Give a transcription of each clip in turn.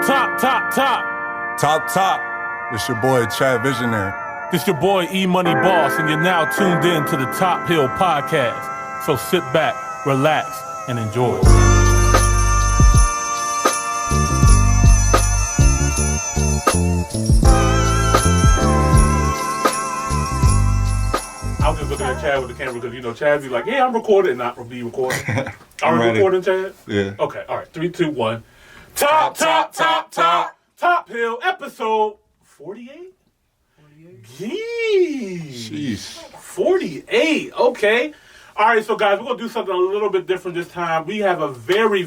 Top. This your boy, Chad Visionary. This your boy, Imani Boss, and you're now tuned in to the Top Hill Podcast. So sit back, relax, and enjoy. I was just looking at Chad with the camera because, you know, Chad be like, yeah, I'm recording, not be recording. Are we recording, Chad? Yeah. Okay, all right, 3, 2, 1. Top Hill, episode 48? 48? Jeez. 48, okay. All right, so guys, we're going to do something a little bit different this time. We have a very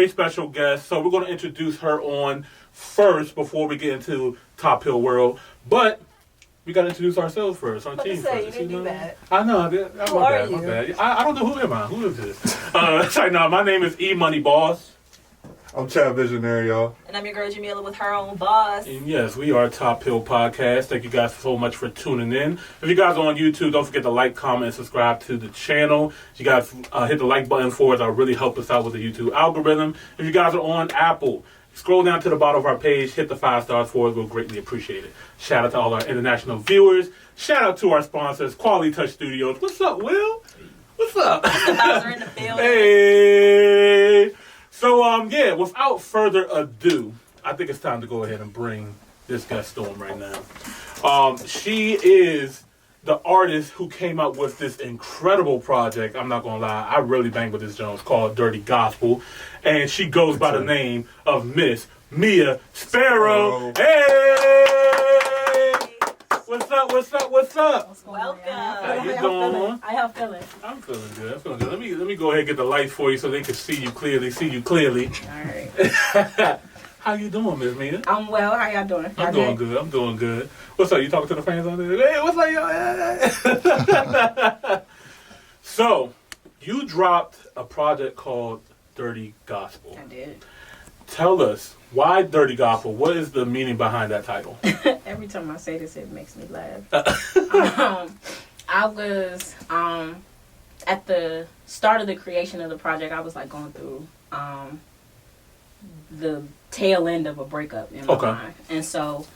special guest, so we're going to introduce her on first before we get into Top Hill World. But we got to introduce ourselves first, our team first. You didn't do that. I know, I did. Who are you? My bad. I don't know who am I. Who is this? Sorry, no, my name is Imani Boss. I'm Chad Visionary, y'all. And I'm your girl Jamila with her own boss. And yes, we are Top Hill Podcast. Thank you guys so much for tuning in. If you guys are on YouTube, don't forget to like, comment, and subscribe to the channel. If you guys hit the like button for us, that'll really help us out with the YouTube algorithm. If you guys are on Apple, scroll down to the bottom of our page, hit the 5 stars for us. We'll greatly appreciate it. Shout out to all our international viewers. Shout out to our sponsors, Quality Touch Studios. What's up, Will? What's up? The boss are in the building. Hey. So, without further ado, I think it's time to go ahead and bring this guest on right now. She is the artist who came up with this incredible project. I'm not going to lie. I really bang with this Jones called Dirty Gospel. And she goes by the name of Miss Mia Sparrow. Hey! What's up? Welcome. How you doing? I have feelings. I'm feeling good. Let me go ahead and get the lights for you so they can see you clearly. All right. How you doing, Miss Mia? I'm well. How y'all doing? I'm doing good. What's up? You talking to the fans on there? Hey, what's up, y'all? So, you dropped a project called Dirty Gospel. I did. Tell us, why Dirty Gospel? What is the meaning behind that title? Every time I say this, it makes me laugh. I was at the start of the creation of the project. I was like going through the tail end of a breakup in my mind, and so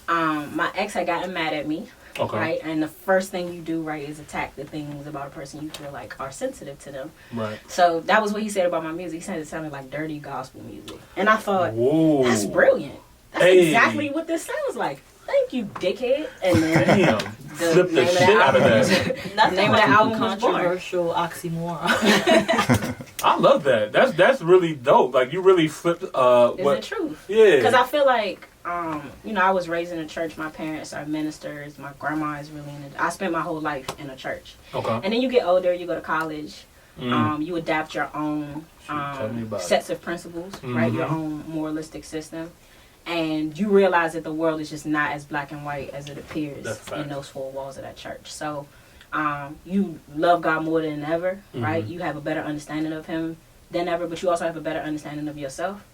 my ex had gotten mad at me. Okay. Right, and the first thing you do, right, is attack the things about a person you feel like are sensitive to them. Right. So that was what he said about my music. He said it sounded like dirty gospel music, and I thought, whoa, that's brilliant. That's exactly what this sounds like. Thank you, dickhead. And then flip the shit out of that. Nothing name of the album was controversial oxymoron. I love that. That's really dope. Like you really flipped. Is the truth? Yeah. Because I feel like. I was raised in a church. My parents are ministers. My grandma is really I spent my whole life in a church. Okay. And then you get older, you go to college. You adapt your own sets of principles, right? Your own moralistic system. And you realize that the world is just not as black and white as it appears in those 4 walls of that church. So you love God more than ever, right? You have a better understanding of Him than ever, but you also have a better understanding of yourself.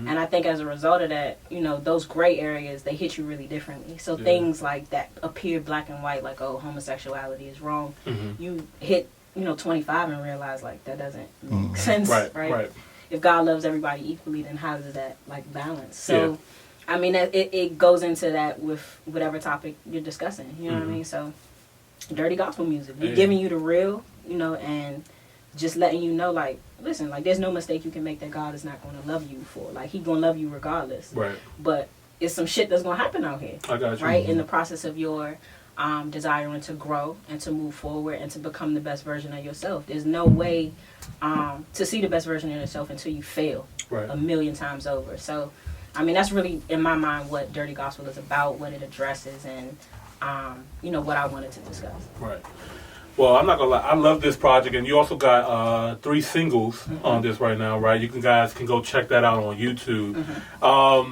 And I think as a result of that, those gray areas, they hit you really differently. So things like that appear black and white, like, oh, homosexuality is wrong. You hit, 25 and realize, like, that doesn't make sense, right? If God loves everybody equally, then how does that, like, balance? So, I mean, it goes into that with whatever topic you're discussing, you know what I mean? So, dirty gospel music. We're giving you the real, and just letting you know, like, listen, like, there's no mistake you can make that God is not going to love you for. Like, He's going to love you regardless. Right. But it's some shit that's going to happen out here. I got you. Right? In the process of your desiring to grow and to move forward and to become the best version of yourself. There's no way to see the best version of yourself until you fail a million times over. So, I mean, that's really, in my mind, what Dirty Gospel is about, what it addresses, and, what I wanted to discuss. Right. Well, I'm not gonna lie. I love this project, and you also got 3 singles on this right now, right? You guys can go check that out on YouTube. All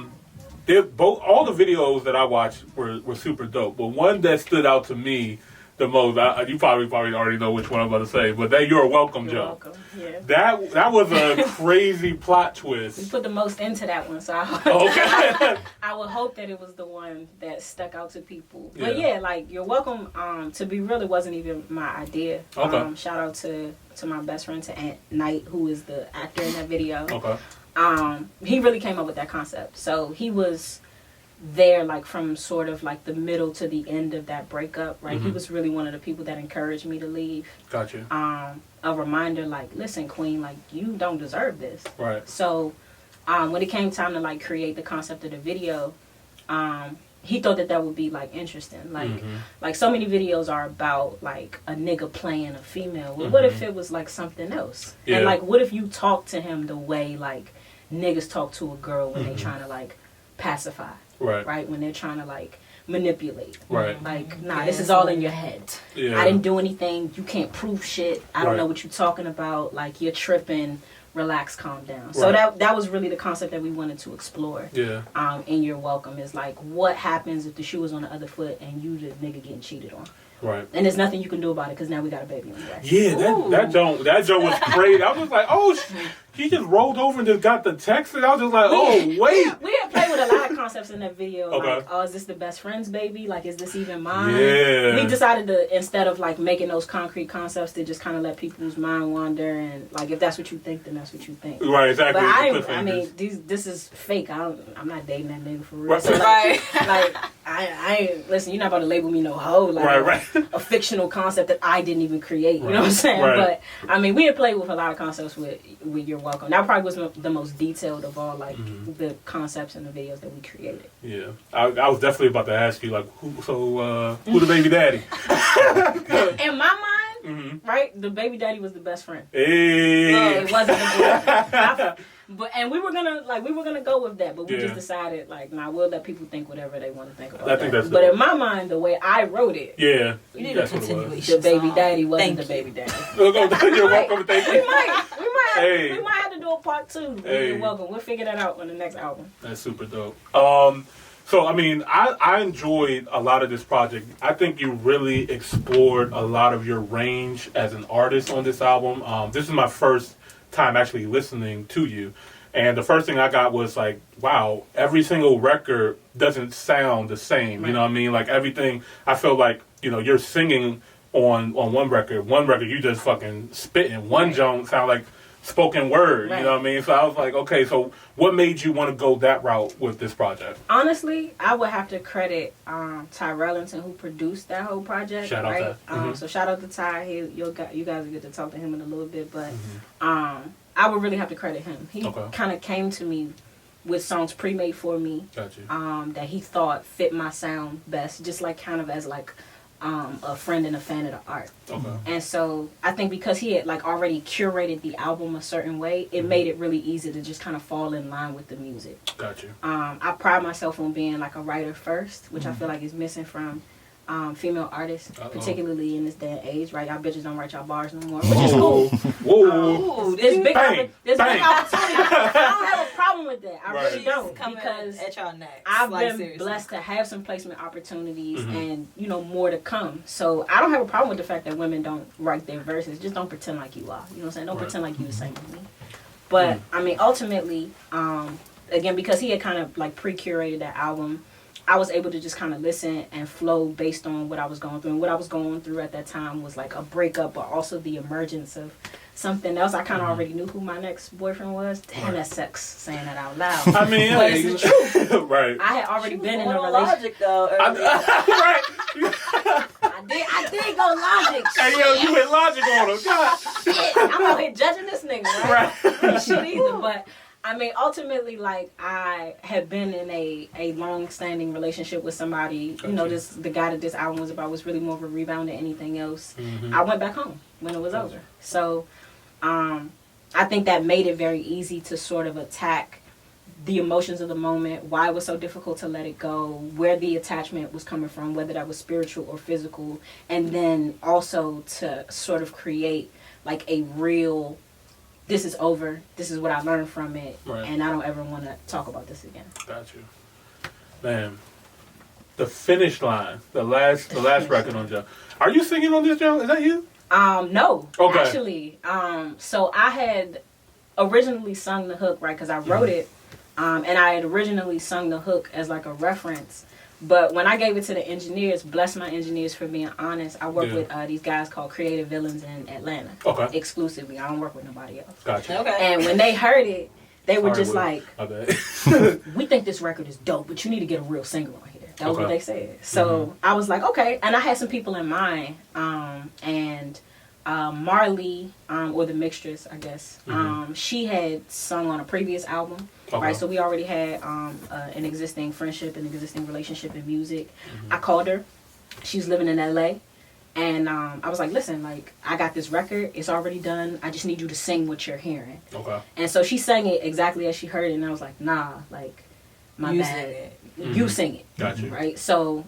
the videos that I watched were super dope, but one that stood out to me the most, you probably already know which one I'm about to say, but that You're Welcome, Joe. Yeah. That was a crazy plot twist. We put the most into that one, so I would hope that it was the one that stuck out to people. But like, You're Welcome, to be real, it wasn't even my idea. Shout out to my best friend, to Aunt Knight, who is the actor in that video. he really came up with that concept. So he was there like from sort of like the middle to the end of that breakup, right? He was really one of the people that encouraged me to leave. Gotcha. A reminder like, listen, Queen, like you don't deserve this. Right. So when it came time to like create the concept of the video, he thought that would be like interesting. Like so many videos are about like a nigga playing a female. Well, what if it was like something else? Yeah. And like what if you talk to him the way like niggas talk to a girl when they trying to like pacify, right? When they're trying to like manipulate, right? Like, nah, this is all in your head. Yeah. I didn't do anything. You can't prove shit. I don't know what you're talking about. Like, you're tripping. Relax, calm down. So that was really the concept that we wanted to explore. Yeah. In You're Welcome is like, what happens if the shoe was on the other foot and you the nigga getting cheated on? Right. And there's nothing you can do about it because now we got a baby on the way. Yeah, that joke was crazy. I was like, oh, he just rolled over and just got the text, and I was just like, wait. We had played with a lot of concepts in that video. Okay. Like, oh, is this the best friend's baby? Like, is this even mine? Yeah. We decided to, instead of like making those concrete concepts, to just kind of let people's mind wander, and like, if that's what you think, then that's what you think. Right, exactly. But I mean, this is fake. I'm not dating that nigga for real. Right. So, like I ain't, listen, you're not about to label me no hoe. Like, a fictional concept that I didn't even create. You know what I'm saying? Right. But I mean, we had played with a lot of concepts with You're Welcome. That probably was the most detailed of all, like the concepts and the videos that we created. Yeah, I was definitely about to ask you, like, who the baby daddy? In my mind, right, the baby daddy was the best friend. Hey. It wasn't the boyfriend. And we were gonna go with that, but we just decided like, nah, we'll let people think whatever they want to think about that. But in my mind, the way I wrote it, you need a continuation. The baby daddy wasn't the baby daddy. You're welcome. Thank you. We might have to do a part 2. You're welcome. We'll figure that out on the next album. That's super dope. So I mean, I enjoyed a lot of this project. I think you really explored a lot of your range as an artist on this album. This is my first time actually listening to you, and the first thing I got was like, wow, every single record doesn't sound the same. You know what I mean? Like everything, I feel like, you're singing on one record you just fucking spitting. One don't sound like spoken word. You know what I mean? So I was like, okay, so what made you want to go that route with this project? Honestly, I would have to credit Ty Rellington, who produced that whole project. Shout out to So shout out to Ty. You guys will get to talk to him in a little bit, but I would really have to credit him. He kind of came to me with songs pre-made for me. That he thought fit my sound best, just like kind of as like a friend and a fan of the art. And so I think because he had like already curated the album a certain way, it made it really easy to just kind of fall in line with the music. I pride myself on being like a writer first, which I feel like is missing from female artists, particularly in this day and age, right? Y'all bitches don't write y'all bars no more, which is cool. Whoa. There's big opportunity. I don't have a problem with that. I really don't, because at y'all next. I've been blessed to have some placement opportunities and, more to come. So I don't have a problem with the fact that women don't write their verses. Just don't pretend like you are. You know what I'm saying? Don't pretend like you the same as me. But, I mean, ultimately, again, because he had kind of like pre-curated that album, I was able to just kind of listen and flow based on what I was going through. And what I was going through at that time was like a breakup, but also the emergence of something else. I kind of already knew who my next boyfriend was. Damn, that's sex saying that out loud. I mean, but it's the truth. Right. I had already been in a relationship. Logic, though. Right. I did go logic. Hey, yo, you went logic on him. God. Shit, I'm out here judging this nigga, right? Shit either, but I mean, ultimately, like, I had been in a long-standing relationship with somebody. The guy that this album was about was really more of a rebound than anything else. I went back home when it was over. So, I think that made it very easy to sort of attack the emotions of the moment, why it was so difficult to let it go, where the attachment was coming from, whether that was spiritual or physical, and then also to sort of create, like, a real... this is over. This is what I learned from it, and I don't ever want to talk about this again. Got you, man. The Finish Line, the last record on Joe. Are you singing on this, Joe? Is that you? No. Okay. Actually, so I had originally sung the hook, right? Because I wrote it, and I had originally sung the hook as like a reference. But when I gave it to the engineers, bless my engineers for being honest, I work with these guys called Creative Villains in Atlanta. Exclusively. I don't work with nobody else. Gotcha. Okay. And when they heard it, They were just like, okay. we think this record is dope, but you need to get a real singer on here. That was what they said. So I was like, okay. And I had some people in mind. And Marley, or the Mixtress, I guess, she had sung on a previous album. Right, so we already had an existing friendship, an existing relationship in music. I called her. She was living in LA. And I was like, listen, like, I got this record. It's already done. I just need you to sing what you're hearing. Okay. And so she sang it exactly as she heard it. And I was like, nah, like, my bad. You sing it. Gotcha. Right? So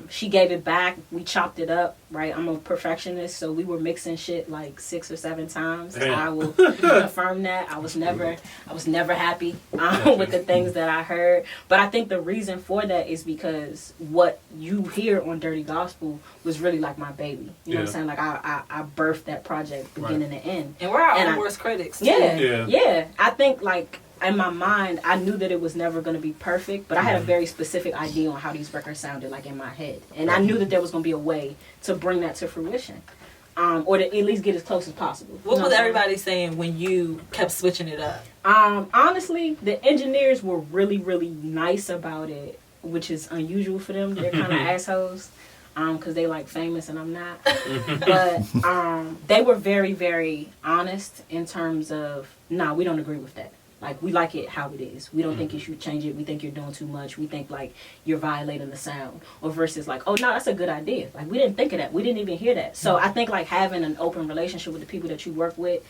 she gave it back. We chopped it up. Right? I'm a perfectionist. So we were mixing shit like 6 or 7 times. I will confirm that. I was never happy with the things that I heard. But I think the reason for that is because what you hear on Dirty Gospel was really like my baby. You know what I'm saying? Like I birthed that project beginning to end. And we're our own worst critics. Yeah. I think like in my mind, I knew that it was never going to be perfect, but I had a very specific idea on how these records sounded like in my head. And I knew that there was going to be a way to bring that to fruition. Or to at least get as close as possible. What was everybody saying when you kept switching it up? Honestly, the engineers were really, really nice about it, which is unusual for them. They're kind of assholes. Because they like famous and I'm not. But they were very, very honest in terms of, nah, we don't agree with that. Like, we like it how it is. We don't think you should change it. We think you're doing too much. We think, like, you're violating the sound. Or versus, like, oh, no, that's a good idea. Like, we didn't think of that. We didn't even hear that. So I think, like, having an open relationship with the people that you work with,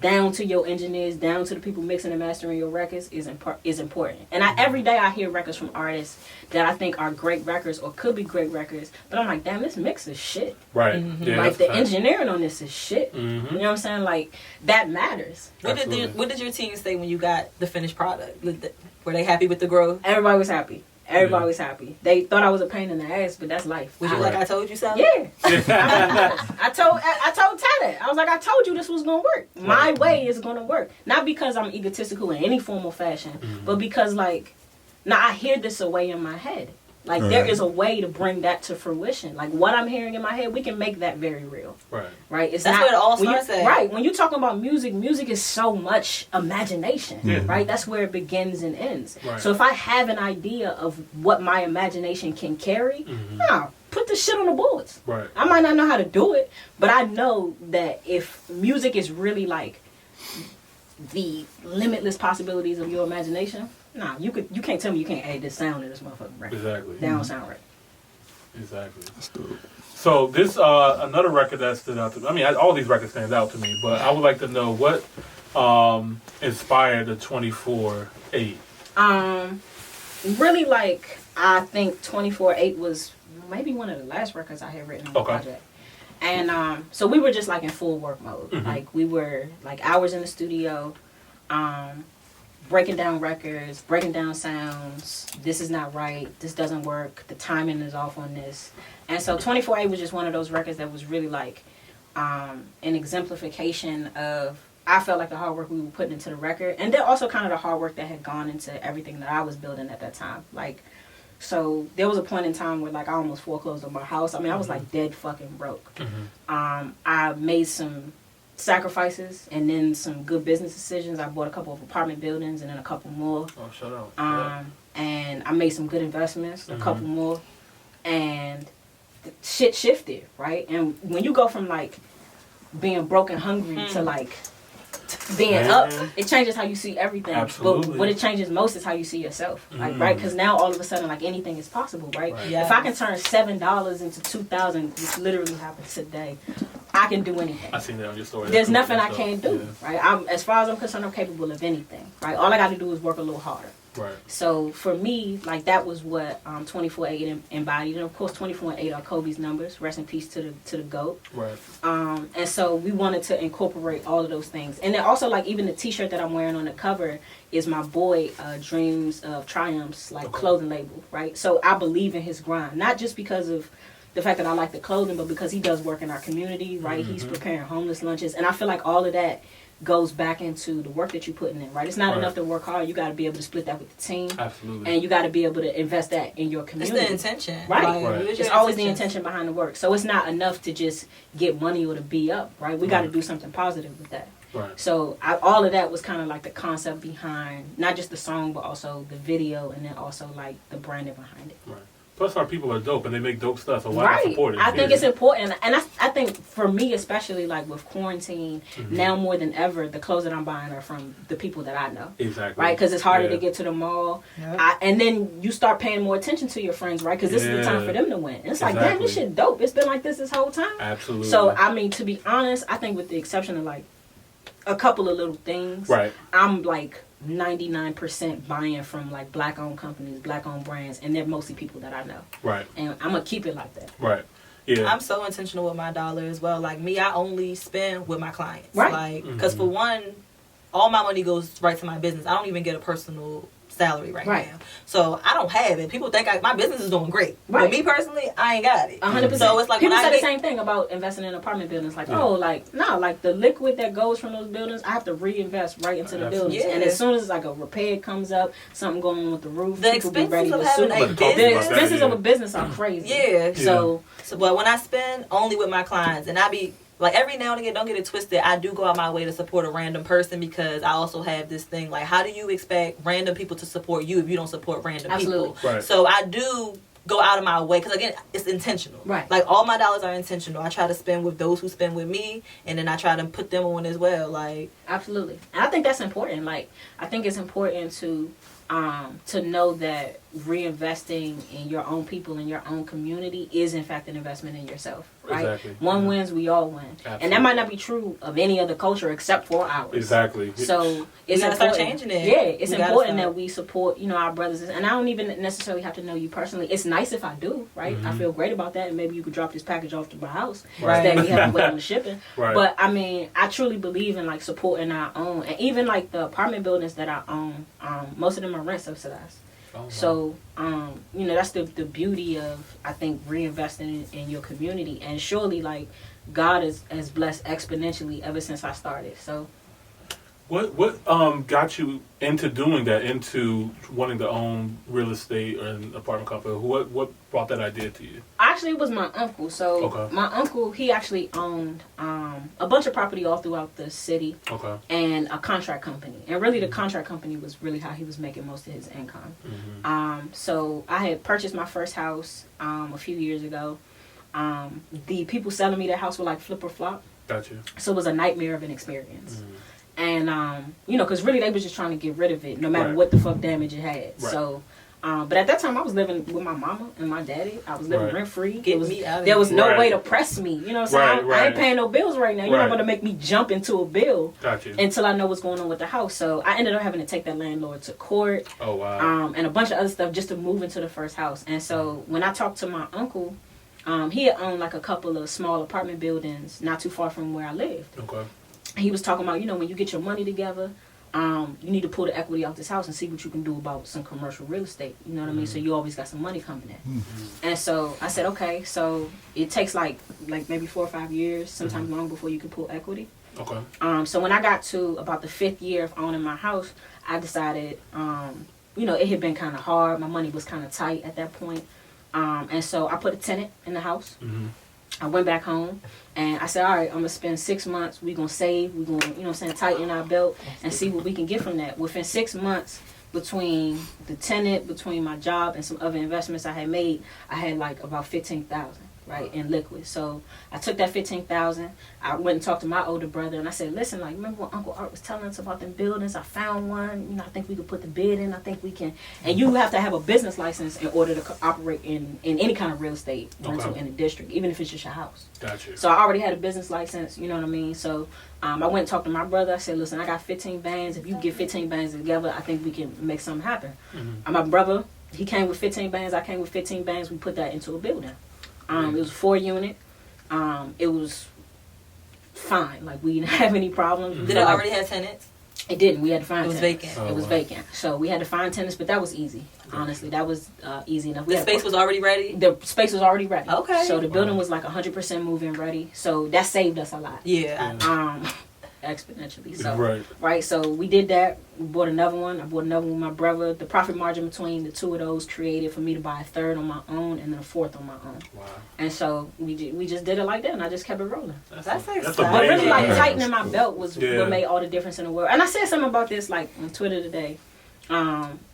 down to your engineers, down to the people mixing and mastering your records is important. And every day I hear records from artists that I think are great records or could be great records, but I'm like, damn, this mix is shit. Right. Yeah, like the engineering on this is shit. You know what I'm saying? Like, that matters. What did your team say when you got the finished product? Were they happy with the growth? Everybody was happy. Everybody was happy. They thought I was a pain in the ass, but that's life. Was you like, I told you so? Yeah. I told Ty I was like, I told you this was gonna work. My way is gonna work. Not because I'm egotistical in any form or fashion, but because like, now I hear this away in my head. Like there is a way to bring that to fruition. Like what I'm hearing in my head, we can make that very real. Right. It's That's not, where it all starts at. Right. When you're talking about music is so much imagination. Right. That's where it begins and ends. So if I have an idea of what my imagination can carry, put the shit on the boards. I might not know how to do it, but I know that if music is really like the limitless possibilities of your imagination, nah, you can't tell me you can't add this sound to this motherfucking record. Exactly. That don't sound right. Exactly. So this another record that stood out to me. I mean, all these records stand out to me, but I would like to know what inspired the 24/8. Really, like I think 24/8 was maybe one of the last records I had written on the project. And so we were just like in full work mode. Like we were like hours in the studio. Breaking down records, breaking down sounds. This is not right. This doesn't work. The timing is off on this. And so 24/8 was just one of those records that was really like an exemplification of, I felt like the hard work we were putting into the record. And then also kind of the hard work that had gone into everything that I was building at that time. Like, so there was a point in time where like I almost foreclosed on my house. I mean, I was like dead fucking broke. I made some sacrifices and then some good business decisions. I bought a couple of apartment buildings and then a couple more. Oh, shut up. And I made some good investments, a couple more, and shit shifted, right? And when you go from like being broke and hungry to like being up, it changes how you see everything. Absolutely. But what it changes most is how you see yourself, like right? Because now all of a sudden, like anything is possible, right? Yes. If I can turn $7 into $2,000, which literally happens today, I can do anything. I seen that on your story. There's nothing I can't do, right? As far as I'm concerned, I'm capable of anything, right? All I got to do is work a little harder. Right. So for me, like that was what 24/8 embodied, and of course 24/8 are Kobe's numbers. Rest in peace to the GOAT. Right. And so we wanted to incorporate all of those things, and then also like even the T-shirt that I'm wearing on the cover is my boy Dreams of Triumphs clothing label, right? So I believe in his grind, not just because of the fact that I like the clothing, but because he does work in our community, right? He's preparing homeless lunches, and I feel like all of that goes back into the work that you're putting in, right? It's not enough to work hard. You got to be able to split that with the team. Absolutely. And you got to be able to invest that in your community. It's the intention. Right. It's always the intention behind the work. So it's not enough to just get money or to be up, right? We got to do something positive with that. Right. So all of that was kind of like the concept behind not just the song, but also the video, and then also like the branding behind it. Right. Plus, our people are dope and they make dope stuff, so why not support it? I think it's important, and I think for me especially, like with quarantine, now more than ever, the clothes that I'm buying are from the people that I know. Exactly. Right, because it's harder to get to the mall, and then you start paying more attention to your friends, right? Because this is the time for them to win. And it's like, damn, this shit dope. It's been like this whole time. Absolutely. So I mean, to be honest, I think with the exception of like a couple of little things, right, I'm like 99% buying from like black owned companies, black owned brands, and they're mostly people that I know. Right. And I'm gonna keep it like that. Right. Yeah. I'm so intentional with my dollar as well. Like me, I only spend with my clients. Right. Like, because for one, all my money goes right to my business. I don't even get a personal salary right now. So I don't have it. People think my business is doing great. Right. But me personally, I ain't got it. 100%. So it's like people say the same thing about investing in apartment buildings. Like, oh, like, no, like the liquid that goes from those buildings, I have to reinvest right into the buildings. And as soon as like a repair comes up, something going on with the roof, the people be ready expenses of to having sue. a business, The expenses of a business are crazy. Yeah. So, but when I spend only with my clients, and I be like, every now and again, don't get it twisted, I do go out my way to support a random person, because I also have this thing, like, how do you expect random people to support you if you don't support random people? Right. So I do go out of my way, because again, it's intentional. Right. Like, all my dollars are intentional. I try to spend with those who spend with me, and then I try to put them on as well. Like, absolutely. And I think that's important. Like, I think it's important to know that reinvesting in your own people and your own community is in fact an investment in yourself. Right? Exactly. One wins, we all win. Absolutely. And that might not be true of any other culture except for ours. Exactly. So it's important. start changing it. Yeah, it's important that we support, our brothers. And I don't even necessarily have to know you personally. It's nice if I do, right? I feel great about that, and maybe you could drop this package off to my house instead of me having to wait on the shipping. Right. But I mean, I truly believe in like supporting our own, and even like the apartment buildings that I own, most of them are rent subsidized. Oh, wow. So, that's the beauty of, I think, reinvesting in your community. And surely, like, God has blessed exponentially ever since I started. So, what got you into doing that, into wanting to own real estate or an apartment company? What brought that idea to you? Actually, it was my uncle. So, my uncle, he actually owned a bunch of property all throughout the city, and a contract company. And really, the contract company was really how he was making most of his income. So, I had purchased my first house a few years ago. The people selling me that house were like flip or flop. Gotcha. So, it was a nightmare of an experience. And, because really they was just trying to get rid of it, no matter what the fuck damage it had. Right. So, but at that time I was living with my mama and my daddy. I was living rent free. There was no way to press me. You know what I'm saying? I ain't paying no bills right now. You're not going to make me jump into a bill until I know what's going on with the house. So I ended up having to take that landlord to court. Oh, wow. And a bunch of other stuff just to move into the first house. And so when I talked to my uncle, he had owned like a couple of small apartment buildings not too far from where I lived. Okay. He was talking about, when you get your money together, you need to pull the equity out this house and see what you can do about some commercial real estate. You know what I mean? So you always got some money coming in. And so I said, okay, so it takes like maybe 4 or 5 years, sometimes long before you can pull equity. Okay. So when I got to about the 5th year of owning my house, I decided, it had been kind of hard. My money was kind of tight at that point. And so I put a tenant in the house. I went back home and I said, all right, I'm going to spend 6 months. We're going to save. We're going to, tighten our belt and see what we can get from that. Within 6 months, between the tenant, between my job and some other investments I had made, I had like about $15,000, right, in liquid. So I took that $15,000. I went and talked to my older brother and I said, listen, like, remember when Uncle Art was telling us about them buildings? I found one. I think we could put the bid in. I think we can. And you have to have a business license in order to operate in any kind of real estate rental in the district, even if it's just your house. Gotcha. So I already had a business license, you know what I mean? So I went and talked to my brother. I said, listen, I got 15 vans. If you get 15 vans together, I think we can make something happen. My brother, he came with 15 vans. I came with 15 vans. We put that into a building. It was a 4-unit. It was fine. Like, we didn't have any problems. Did it already have tenants? It didn't. We had to find tenants. Vacant. Oh, it was vacant. So we had to find tenants, but that was easy. Honestly, that was easy enough. The space was already ready? The space was already ready. Okay. So the building was like 100% move-in ready. So that saved us a lot. Yeah. exponentially. So, right. So we did that. We bought another one. I bought another one with my brother. The profit margin between the two of those created for me to buy a third on my own and then a fourth on my own. Wow. And so we just did it like that, and I just kept it rolling. That's amazing. But really, like, tightening my belt was what made all the difference in the world. And I said something about this, like, on Twitter today.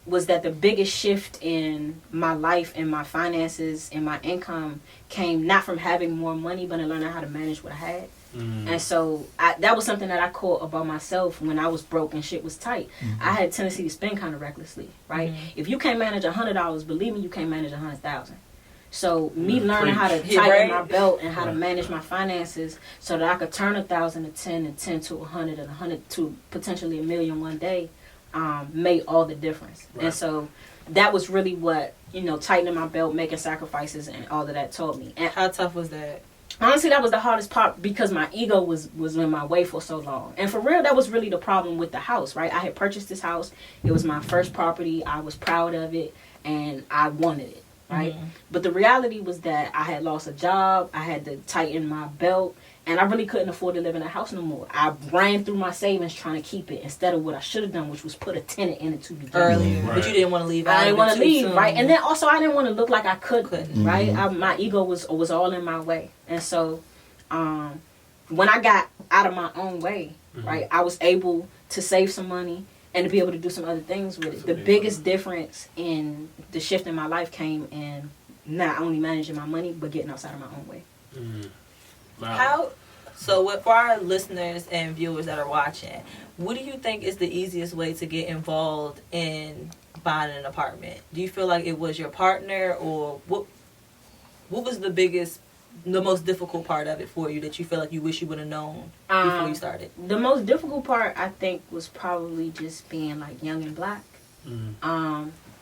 Was that the biggest shift in my life and my finances and my income came not from having more money, but in learning how to manage what I had. And so that was something that I caught about myself when I was broke and shit was tight. I had a tendency to spend kind of recklessly, right? If you can't manage $100, believe me, you can't manage 100,000. So me learning how to tighten my belt and how to manage my finances so that I could turn 1,000 to 10 and 10 to 100 and 100 to potentially $1 million one day made all the difference. And so that was really what, tightening my belt, making sacrifices, and all of that taught me. And how tough was that? Honestly, that was the hardest part because my ego was in my way for so long. And for real, that was really the problem with the house, right? I had purchased this house. It was my first property. I was proud of it, and I wanted it, right? But the reality was that I had lost a job. I had to tighten my belt, and I really couldn't afford to live in a house no more. I ran through my savings trying to keep it instead of what I should have done, which was put a tenant in it to begin earlier. But you didn't want to leave. I didn't want to leave, right? And then also I didn't want to look like I couldn't, right? My ego was all in my way. And so when I got out of my own way, right, I was able to save some money and to be able to do some other things with it. The biggest difference in the shift in my life came in not only managing my money, but getting outside of my own way. Wow. For our listeners and viewers that are watching, what do you think is the easiest way to get involved in buying an apartment? Do you feel like it was your partner, or what was the most difficult part of it for you that you feel like you wish you would have known before you started? The most difficult part, I think, was probably just being like young and black.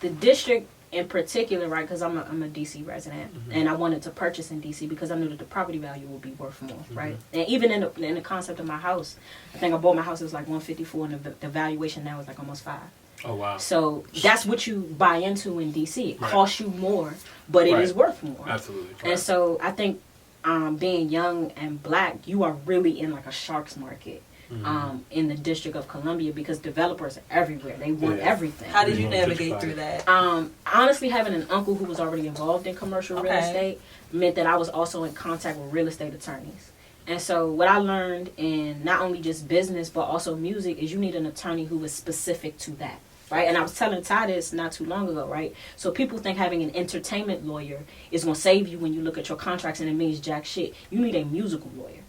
The district in particular, right, because I'm a DC resident, and I wanted to purchase in DC because I knew that the property value would be worth more, right? And even in the concept of my house, I think I bought my house, it was like 154, and the valuation now is like almost 5. Oh, wow. So that's what you buy into in DC. It costs you more, but it is worth more. Absolutely. And so I think being young and black, you are really in like a shark's market in the District of Columbia because developers are everywhere. They want everything. How did you navigate through that? Honestly, having an uncle who was already involved in commercial real estate meant that I was also in contact with real estate attorneys. And so what I learned in not only just business but also music is you need an attorney who is specific to that. Right, and I was telling Ty this not too long ago, right? So people think having an entertainment lawyer is going to save you when you look at your contracts and it means jack shit. You need a musical lawyer,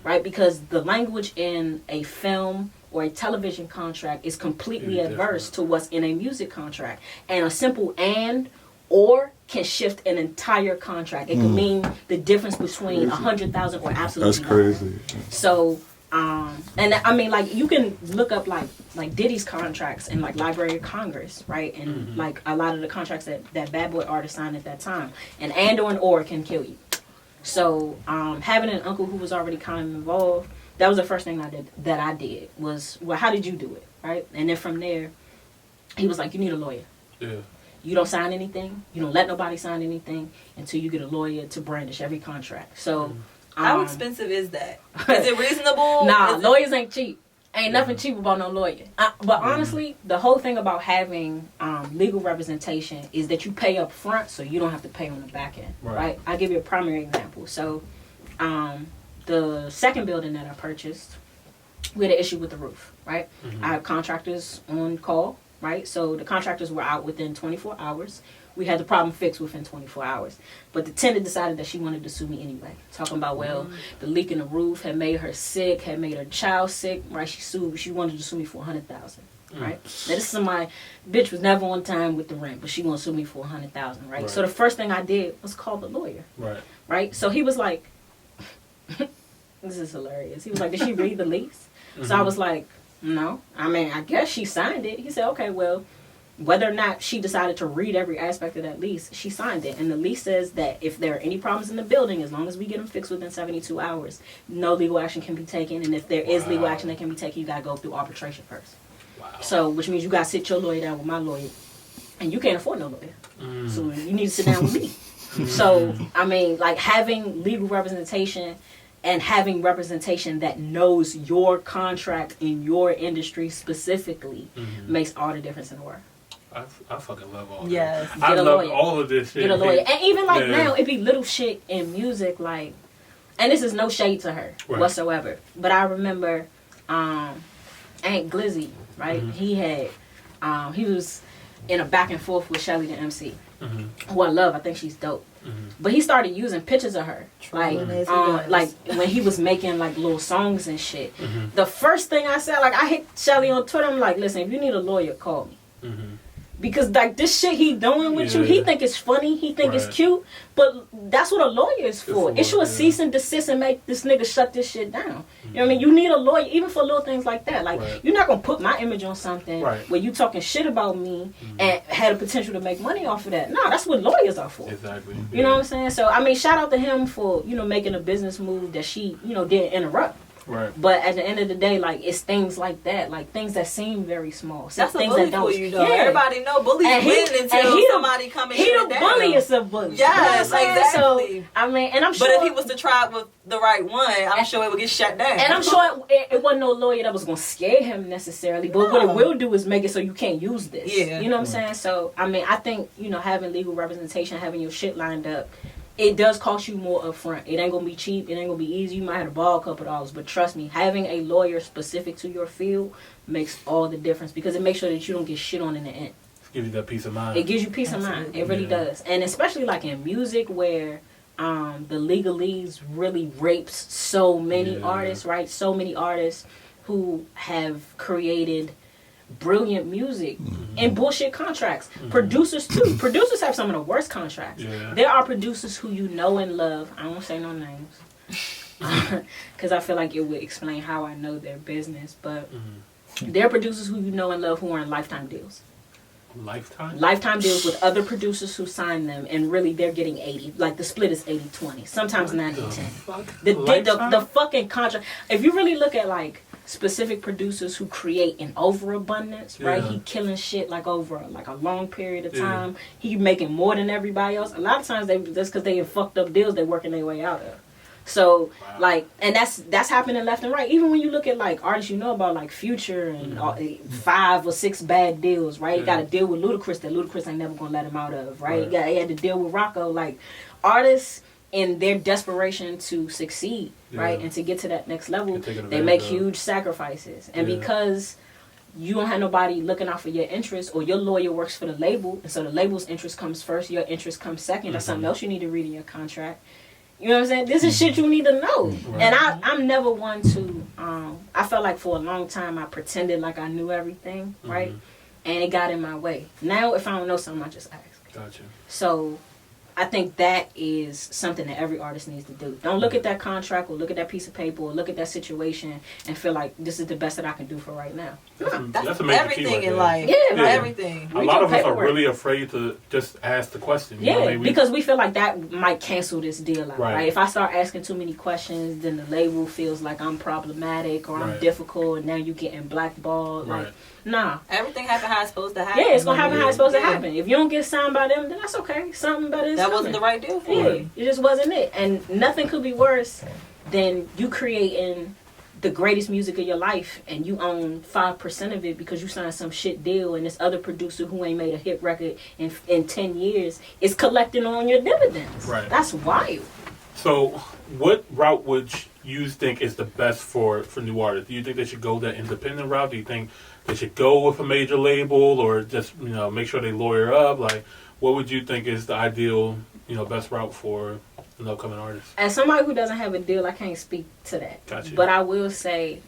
right? Because the language in a film or a television contract is completely adverse to what's in a music contract. And a simple and or can shift an entire contract. It can mean the difference between 100,000 or absolutely That's crazy. So... and I mean, like, you can look up like Diddy's contracts in like Library of Congress, right? And like a lot of the contracts that Bad Boy artists signed at that time, and or can kill you. So having an uncle who was already kind of involved, that was the first thing I did was, well, how did you do it, right? And then from there, he was like, you need a lawyer. Yeah. You don't sign anything. You don't let nobody sign anything until you get a lawyer to brandish every contract. So. How expensive is that? Is it reasonable? Nah, lawyers ain't cheap. Ain't nothing cheap about no lawyer. But honestly, the whole thing about having legal representation is that you pay up front so you don't have to pay on the back end. Right? I'll give you a primary example. So the second building that I purchased, we had an issue with the roof, right? I have contractors on call, right? So the contractors were out within 24 hours. We had the problem fixed within 24 hours. But the tenant decided that she wanted to sue me anyway. Talking about, well, the leak in the roof had made her sick, had made her child sick, right? She wanted to sue me for $100,000, right? Now this is somebody, bitch was never on time with the rent, but she want to sue me for $100,000, right? So the first thing I did was call the lawyer, right? So he was like, this is hilarious. He was like, did she read the lease? So I was like, no. I mean, I guess she signed it. He said, okay, well, whether or not she decided to read every aspect of that lease, she signed it. And the lease says that if there are any problems in the building, as long as we get them fixed within 72 hours, no legal action can be taken. And if there is legal action that can be taken, you got to go through arbitration first. So, which means you got to sit your lawyer down with my lawyer. And you can't afford no lawyer. So you need to sit down with me. So, I mean, like, having legal representation and having representation that knows your contract in your industry specifically makes all the difference in the world. I fucking love all that. Yes. I love all of this shit. Get a lawyer. And even like now, it be little shit in music like, and this is no shade to her whatsoever, but I remember Aunt Glizzy, right? He had, he was in a back and forth with Shelly the MC, who I love. I think she's dope. But he started using pictures of her, like when he was making like little songs and shit. The first thing I said, like I hit Shelly on Twitter, I'm like, listen, if you need a lawyer, call me. Because like this shit he doing with you, he think it's funny, he think it's cute, but that's what a lawyer is for. It should cease and desist and make this nigga shut this shit down. You know what I mean? You need a lawyer even for little things like that. Like you're not gonna put my image on something where you talking shit about me and had a potential to make money off of that. No, that's what lawyers are for. Exactly. You know what I'm saying? So I mean, shout out to him for making a business move that she didn't interrupt. Right. But at the end of the day, like it's things like that, like things that seem very small. That's things a bully that don't. For you, though. Everybody know bullies win until somebody come and shut it down. He the bulliest of bullies. Yes, exactly. So I mean, and I'm sure. But if he was to try with the right one, I'm sure it would get shut down. And I'm sure it wasn't no lawyer that was gonna scare him necessarily. But what it will do is make it so you can't use this. Yeah. You know what I'm saying? So I mean, I think having legal representation, having your shit lined up. It does cost you more upfront. It ain't gonna be cheap. It ain't gonna be easy. You might have to borrow a couple dollars, but trust me, having a lawyer specific to your field makes all the difference because it makes sure that you don't get shit on in the end. It gives you that peace of mind. It gives you peace of mind. It really does, and especially like in music where the legalese really rapes so many artists, right? So many artists who have created brilliant music and bullshit contracts. Producers too. Producers have some of the worst contracts. There are producers who you know and love. I won't say no names because I feel like it would explain how I know their business. But there are producers who you know and love who are in lifetime deals. Lifetime deals with other producers who sign them, and really they're getting 80. Like the split is 80-20, sometimes 90-10. The fucking contract. If you really look at like specific producers who create in overabundance, right? He killing shit like over like a long period of time. He making more than everybody else. A lot of times that's because they have fucked up deals they're working their way out of. So like, and that's happening left and right. Even when you look at like artists about like Future and 5 or 6 bad deals, right? He got to deal with Ludacris that Ludacris ain't never gonna let him out of, right? He had to deal with Rocco. Like artists in their desperation to succeed, right, and to get to that next level, they make huge sacrifices. And because you don't have nobody looking out for your interests, or your lawyer works for the label, and so the label's interest comes first, your interest comes second, that's something else you need to read in your contract. You know what I'm saying? This is shit you need to know. And I'm never one to, I felt like for a long time I pretended like I knew everything, right? And it got in my way. Now if I don't know something, I just ask. Gotcha. So I think that is something that every artist needs to do. Don't look at that contract or look at that piece of paper or look at that situation and feel like this is the best that I can do for right now. That's everything in life. Everything. A lot of us are really afraid to just ask the question. Because we feel like that might cancel this deal out. Right? If I start asking too many questions, then the label feels like I'm problematic or I'm difficult, and now you're getting blackballed. Like, nah. Everything happened how it's supposed to happen. Yeah, it's gonna happen how it's supposed to happen. If you don't get signed by them, then that's okay. Something better is that wasn't the right deal for you. It just wasn't it. And nothing could be worse than you creating the greatest music of your life and you own 5% of it because you signed some shit deal, and this other producer who ain't made a hit record in 10 years is collecting on your dividends. That's wild. So what route would you think is the best for new artists? Do you think they should go that independent route? Do you think they should go with a major label, or just make sure they lawyer up? Like, what would you think is the ideal best route for an upcoming artist? As somebody who doesn't have a deal, I can't speak to that. Gotcha. But I will say,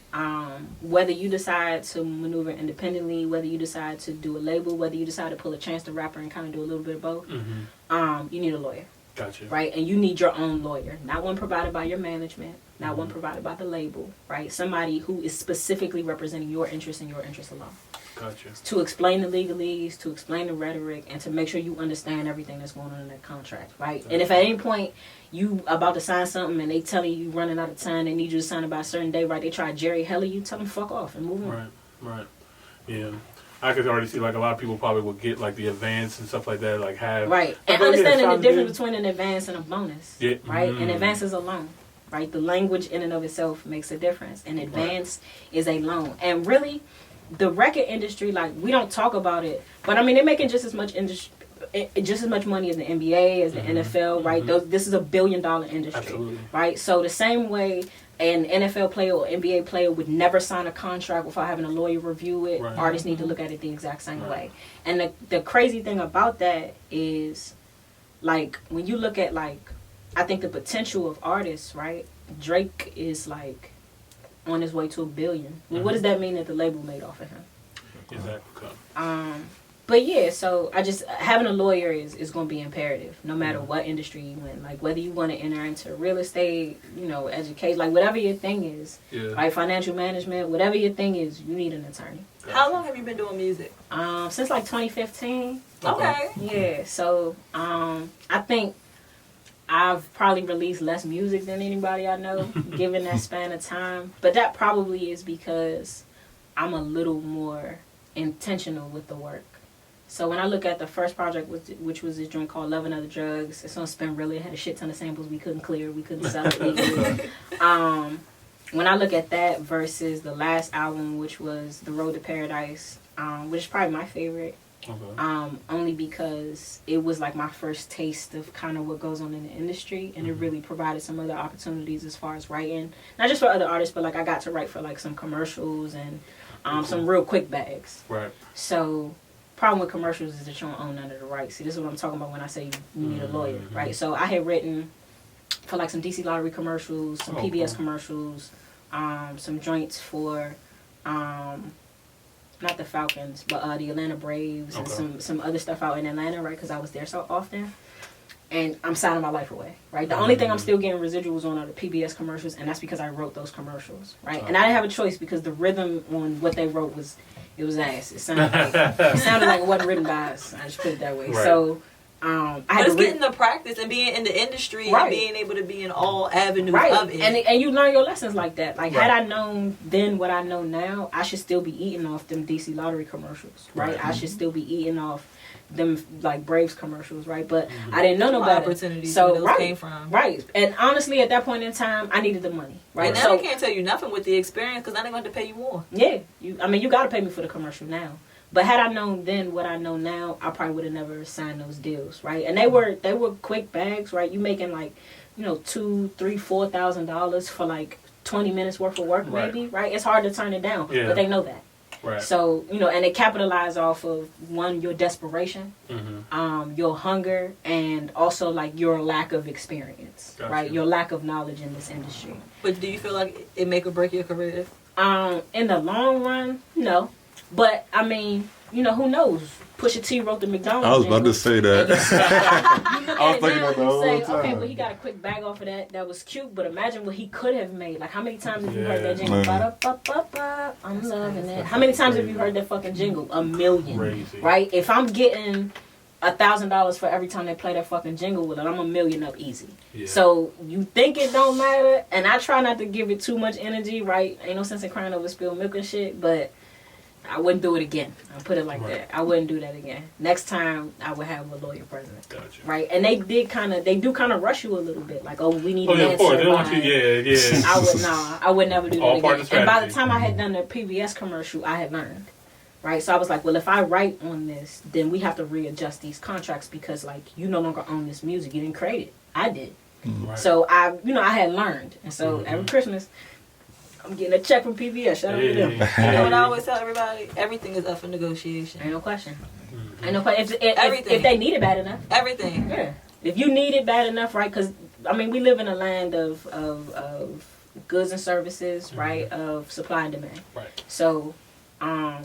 whether you decide to maneuver independently, whether you decide to do a label, whether you decide to pull a Chance the Rapper and kind of do a little bit of both, you need a lawyer. Gotcha. Right? And you need your own lawyer. Not one provided by your management, not one provided by the label, right? Somebody who is specifically representing your interests and your interests alone. Gotcha. To explain the legalese, to explain the rhetoric, and to make sure you understand everything that's going on in that contract, right? And if at any point you about to sign something and they telling you running out of time, they need you to sign it by a certain day, right? They try Jerry Heller, you tell them fuck off and move on. Right. Yeah. I could already see like a lot of people probably would get like the advance and stuff like that, like have and understanding the difference between an advance and a bonus, right? An advance is a loan. right? The language in and of itself makes a difference. And advance is a loan. And really, the record industry, like, we don't talk about it, but I mean, they're making just as much money as the NBA, as the NFL, right? This is $1 billion industry, Absolutely. right? So the same way an NFL player or NBA player would never sign a contract without having a lawyer review it, artists need to look at it the exact same way. And the crazy thing about that is, like, when you look at, like, I think the potential of artists, right? Drake is, like, on his way to $1 billion. Well, what does that mean that the label made off of him? Exactly. But yeah, so I just, having a lawyer is going to be imperative no matter what industry you in. Like, whether you want to enter into real estate, you know, education, like, whatever your thing is, like financial management, whatever your thing is, you need an attorney. How long have you been doing music? Since like 2015. Okay. Yeah, so I think I've probably released less music than anybody I know, given that span of time. But that probably is because I'm a little more intentional with the work. So when I look at the first project, which was this joint called Love and Other Drugs, it's on Spin Really. It had a shit ton of samples we couldn't clear. We couldn't sell it legally. When I look at that versus the last album, which was The Road to Paradise, which is probably my favorite, only because it was like my first taste of kind of what goes on in the industry, and it really provided some other opportunities as far as writing. Not just for other artists, but like I got to write for like some commercials and some real quick bags. Right. So problem with commercials is that you don't own none of the rights. See, this is what I'm talking about when I say you need a lawyer, right? So I had written for like some DC Lottery commercials, some PBS commercials, some joints for not the Falcons, but the Atlanta Braves and some other stuff out in Atlanta, right? Because I was there so often. And I'm signing my life away, right? The only thing I'm still getting residuals on are the PBS commercials, and that's because I wrote those commercials, right? And I didn't have a choice because the rhythm on what they wrote was ass. It sounded like it wasn't written by us. I just put it that way. Right. So I had to getting the practice and being in the industry and being able to be in all avenues of it. And you learn your lessons like that. Like, had I known then what I know now, I should still be eating off them DC Lottery commercials, right? I should still be eating off them like Braves commercials, right? But I didn't know no better. Opportunities so where those came from, right? And honestly, at that point in time, I needed the money, right? And now they can't tell you nothing with the experience because now they're going to pay you more. Yeah, you got to pay me for the commercial now. But had I known then what I know now, I probably would have never signed those deals, right? And they were quick bags, right? You making like, $2,000, $3,000, $4,000 for like 20 minutes worth of work, maybe, right? It's hard to turn it down, but they know that. Right. So, and they capitalize off of, one, your desperation, your hunger, and also, like, your lack of experience, right? Your lack of knowledge in this industry. But do you feel like it make or break your career? In the long run, no. But, I mean, who knows? Pusha T wrote the McDonald's. I was about to say that. I was thinking of the whole time. Okay, well, he got a quick bag off of that. That was cute, but imagine what he could have made. Like, how many times have you heard that jingle? Ba-da-ba-ba-ba, I'm loving it. How many times have you heard that fucking jingle? 1 million. Crazy. Right? If I'm getting $1,000 for every time they play that fucking jingle with it, I'm 1 million up easy. Yeah. So you think it don't matter, and I try not to give it too much energy, right? Ain't no sense in crying over spilled milk and shit, but I wouldn't do it again. I'll put it like that. I wouldn't do that again. Next time, I would have a lawyer present. Gotcha. Right? And they do kind of rush you a little bit. Like, we need an answer. Of course. They want you, I would never do that again. And by the time I had done the PBS commercial, I had learned. Right? So I was like, well, if I write on this, then we have to readjust these contracts because, like, you no longer own this music. You didn't create it. I did. Right. So I had learned. And so every Christmas, I'm getting a check from PBS. Shout out to them. You know what I always tell everybody? Everything is up for negotiation. Ain't no question. Ain't no question. If they need it bad enough. Everything. Yeah. If you need it bad enough, right? Because, we live in a land of goods and services, right? Of supply and demand. Right. So, I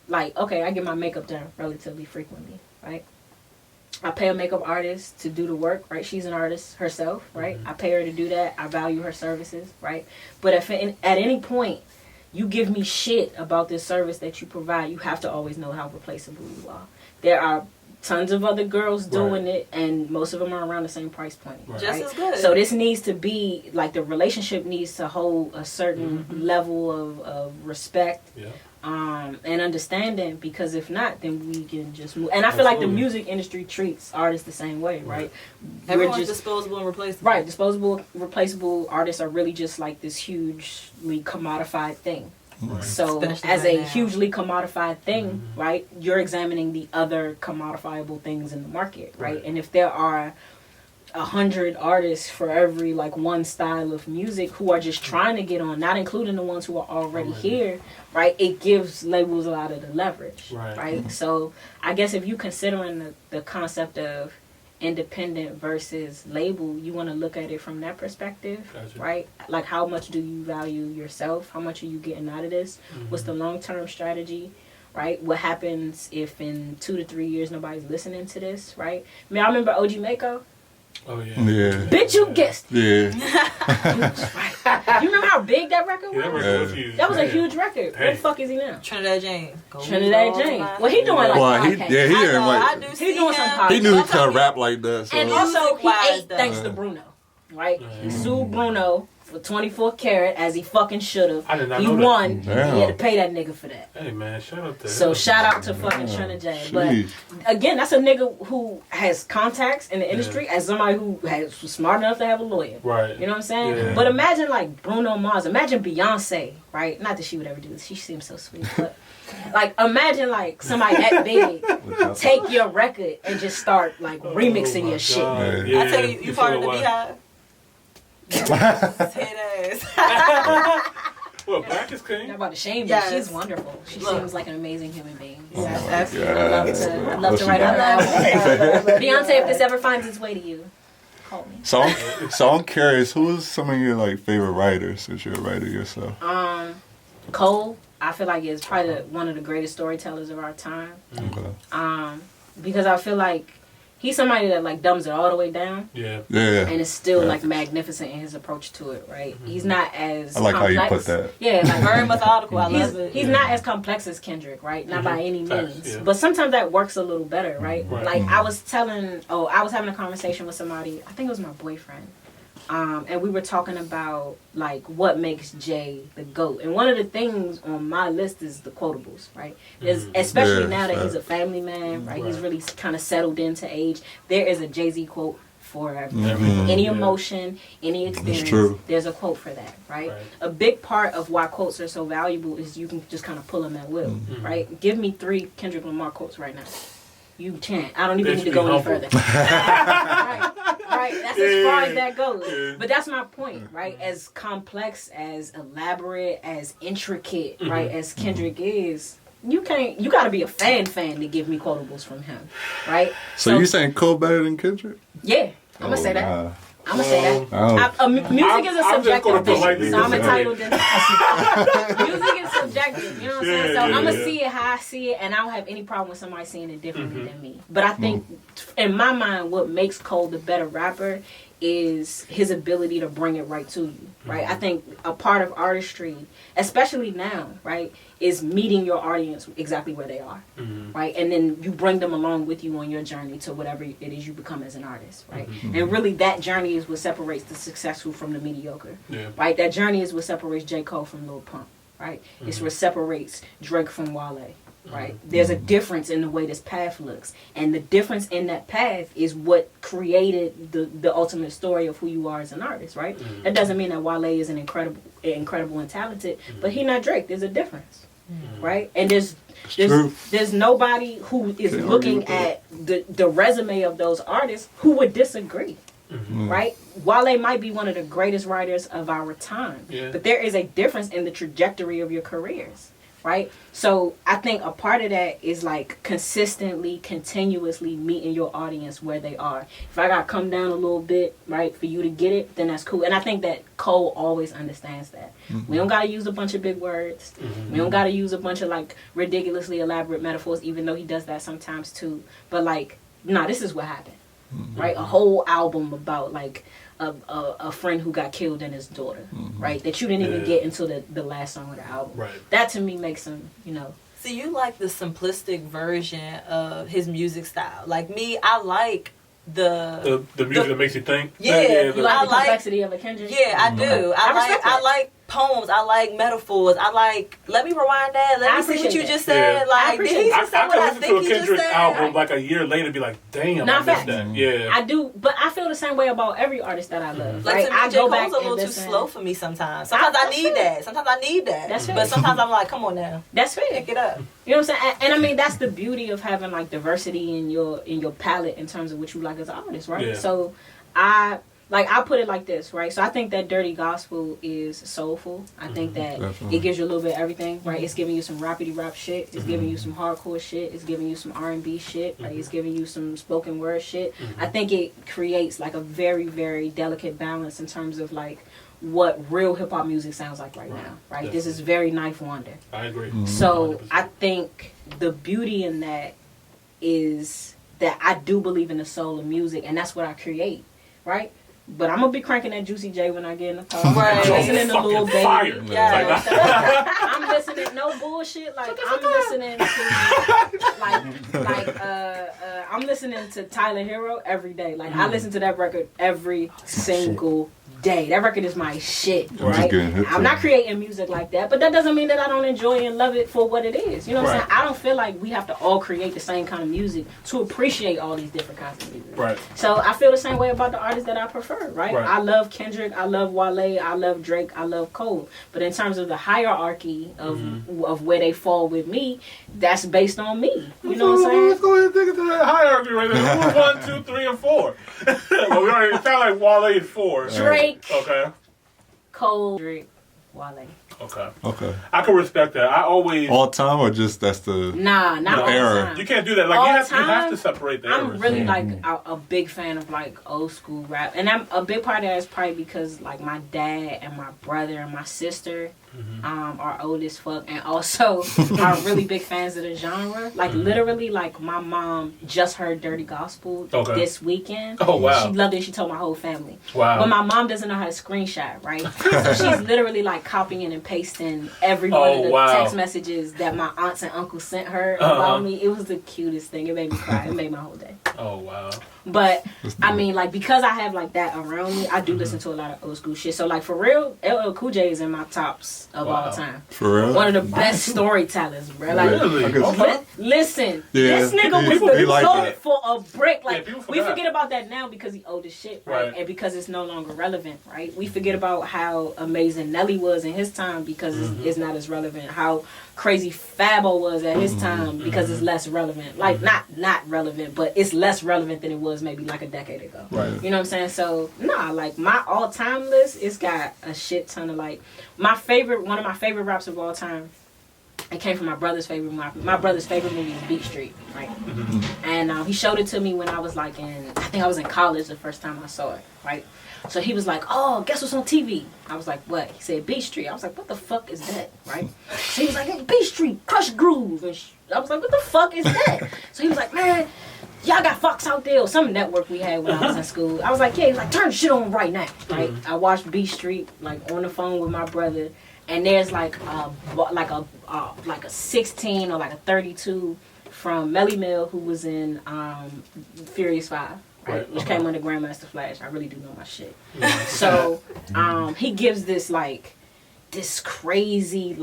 get my makeup done relatively frequently, right? I pay a makeup artist to do the work, right? She's an artist herself, right? I pay her to do that. I value her services, right? But if at any point you give me shit about this service that you provide, you have to always know how replaceable you are. There are tons of other girls doing it, and most of them are around the same price point. Right? Just as good. So this needs to be, like, the relationship needs to hold a certain level of respect. Yeah. and understanding, because if not, then we can just move. And I feel like the music industry treats artists the same way, right? Everyone's disposable and replaceable. Right, disposable, replaceable artists are really just like this hugely commodified thing. Right. So especially as a hugely commodified thing, right, you're examining the other commodifiable things in the market, right? And if there are 100 artists for every like one style of music who are just trying to get on, not including the ones who are already here, right, it gives labels a lot of the leverage, right? So I guess if you considering the concept of independent versus label, you want to look at it from that perspective, right? Like, how much do you value yourself? How much are you getting out of this? What's the long-term strategy, right? What happens if in 2 to 3 years nobody's listening to this, right? I mean, I remember OG Mako. Oh, yeah. Bitch, you guessed. Yeah. You remember how big that record was? Yeah, that record was huge. That was a huge record. Where the fuck is he now? Trinidad James. Trinidad James. Well, he doing like podcasts. He doing some podcasts. He knew he could rap like that. So. And also, he ate thanks to Bruno, right? He sued Bruno for 24 karat, as he fucking should have. I did not he know won. That. He had to pay that nigga for that. Hey man, shout out to So him. shout out to fucking Trinidad. But again, that's a nigga who has contacts in the industry, as somebody who was smart enough to have a lawyer. Right. You know what I'm saying? Yeah. But imagine like Bruno Mars. Imagine Beyonce, right? Not that she would ever do this. She seems so sweet, but like imagine like somebody that big take your record and just start like remixing your shit. Yeah. I tell you part of the Beehive. Head ass. Well, Black is King. I'm about to shame you. She's wonderful. She seems like an amazing human being. Yes, I'd love to write on that. Beyonce, if this ever finds its way to you, call me. So I'm curious, who is some of your like favorite writers, since you're a writer yourself? Cole, I feel like is probably one of the greatest storytellers of our time. Okay. Because I feel like he's somebody that like dumbs it all the way down. Yeah. And is still like magnificent in his approach to it, right? He's not as I like complex. how you put that. Yeah, like very methodical. I love it. He's not as complex as Kendrick, right? Not by any means. But sometimes that works a little better, right? Like I was having a conversation with somebody, I think it was my boyfriend. And we were talking about like what makes Jay the GOAT, and one of the things on my list is the quotables, right? Especially now that he's a family man, right? He's really kind of settled into age. There is a Jay-Z quote for everything. Any emotion, any experience, there's a quote for that, right? A big part of why quotes are so valuable is you can just kind of pull them at will, right? Give me 3 Kendrick Lamar quotes right now. You can't. I don't even need to go any further. Right. That's as far as that goes. But that's my point, right? As complex, as elaborate, as intricate, right, as Kendrick is, you gotta be a fan to give me quotables from him, right? So you saying Cole better than Kendrick? Yeah, I'm gonna say that. I'm gonna say that. Music is a subjective thing, so I'm entitled to. Music is subjective, you know what I'm saying? So I'm gonna see it how I see it, and I don't have any problem with somebody seeing it differently than me. But I think, in my mind, what makes Cole the better rapper is his ability to bring it right to you, right? I think a part of artistry, especially now, right, is meeting your audience exactly where they are, right? And then you bring them along with you on your journey to whatever it is you become as an artist, right? And really that journey is what separates the successful from the mediocre, right? That journey is what separates J. Cole from Lil Pump, right? It's what separates Drake from Wale. Right, there's a difference in the way this path looks, and the difference in that path is what created the ultimate story of who you are as an artist. Right, that doesn't mean that Wale isn't incredible and talented, but he not Drake. There's a difference, right? And there's nobody who is looking at the resume of those artists who would disagree. Right? Wale might be one of the greatest writers of our time, but there is a difference in the trajectory of your careers. Right? So I think a part of that is like consistently, continuously meeting your audience where they are. If I got to come down a little bit, right, for you to get it, then that's cool. And I think that Cole always understands that. We don't got to use a bunch of big words. We don't got to use a bunch of like ridiculously elaborate metaphors, even though he does that sometimes too. But like, nah, this is what happened. Right? A whole album about like a friend who got killed and his daughter, right? That you didn't even get until the last song of the album. Right. That to me makes him, See, you like the simplistic version of his music style. Like me, I like the music that makes you think. Yeah, you like the complexity of a Kendrick. Yeah, I do. I like poems. I like metaphors. I like, let me rewind that. Let me see what you just said. Like, did he just say what I think he just said? I could listen to a Kendrick album like a year later and be like, damn, I missed that. Yeah. I do, but I feel the same way about every artist that I love. Like, I go back a little too slow for me sometimes. Sometimes I need that. Sometimes I need that. That's fair. But sometimes I'm like, come on now. That's fair. Pick it up. You know what I'm saying? And I mean, that's the beauty of having like diversity in your palette in terms of what you like as an artist, right? Yeah. So I put it like this, right? So I think that Dirty Gospel is soulful. I think that it gives you a little bit of everything, right? It's giving you some rapidy rap shit. It's giving you some hardcore shit. It's giving you some R&B shit, right? It's giving you some spoken word shit. I think it creates like a very, very delicate balance in terms of like what real hip hop music sounds like right now, right? Definitely. This is very Knife Wonder. I agree. So 100%. I think the beauty in that is that I do believe in the soul of music, and that's what I create, right? But I'm gonna be cranking that Juicy J when I get in the car. Right. I'm listening to Lil Baby. Yeah. I'm listening, no bullshit. Like I'm listening to I'm listening to Tyler Hero every day. Like I listen to that record every single day. That record is my shit, right? I'm not creating music like that, but that doesn't mean that I don't enjoy and love it for what it is. You know what I'm saying? I don't feel like we have to all create the same kind of music to appreciate all these different kinds of music. Right. So I feel the same way about the artists that I prefer, right? I love Kendrick, I love Wale, I love Drake, I love Cole. But in terms of the hierarchy of where they fall with me, that's based on me. You know what I'm saying? Let's go ahead and dig into that hierarchy right there. Who's 1, 2, 3, and 4? Well, we already sound like Wale is 4. Drake. Okay. Cole, Drake, Wale. Okay. I can respect that. I always all time or just that's the not all era. time. You can't do that. Like you have to separate the eras. I'm really like a big fan of like old school rap, and I'm a big part of that is probably because like my dad and my brother and my sister are old as fuck, and also are really big fans of the genre. Like literally, like my mom just heard Dirty Gospel this weekend. Oh wow! She loved it. She told my whole family. Wow! But my mom doesn't know how to screenshot, right? So she's literally like copying and pasting every one of the text messages that my aunts and uncles sent her about me. It was the cutest thing. It made me cry. It made my whole day. Oh wow! But I mean, like because I have like that around me, I do listen to a lot of old school shit. So like for real, LL Cool J is in my tops of all time. For real, one of the best storytellers, bro. Like, really? Listen, this nigga was the goat for a brick. Like we forget about that now because he old as shit, right? And because it's no longer relevant, right? We forget about how amazing Nelly was in his time because it's not as relevant. How crazy Fabo was at his time because it's less relevant. Like not relevant, but it's less relevant than it was maybe like a decade ago. Right. You know what I'm saying? So like my all-time list, it's got a shit ton of like one of my favorite raps of all time. It came from my brother's favorite movie. My brother's favorite movie is Beat Street, right? And he showed it to me when I was like I think I was in college the first time I saw it, right? So he was like, oh, guess what's on TV? I was like, what? He said, Beat Street. I was like, what the fuck is that, right? So he was like, hey, Beat Street, Crush Groove. And I was like, what the fuck is that? So he was like, man, y'all got Fox out there or some network we had when I was in school. I was like, yeah. He was like, turn the shit on right now, right? I watched Beat Street, like, on the phone with my brother. And there's like a 16 or like a 32 from Melly Mel who was in Furious 5. Right, which came under Grandmaster Flash. I really do know my shit. So he gives this crazy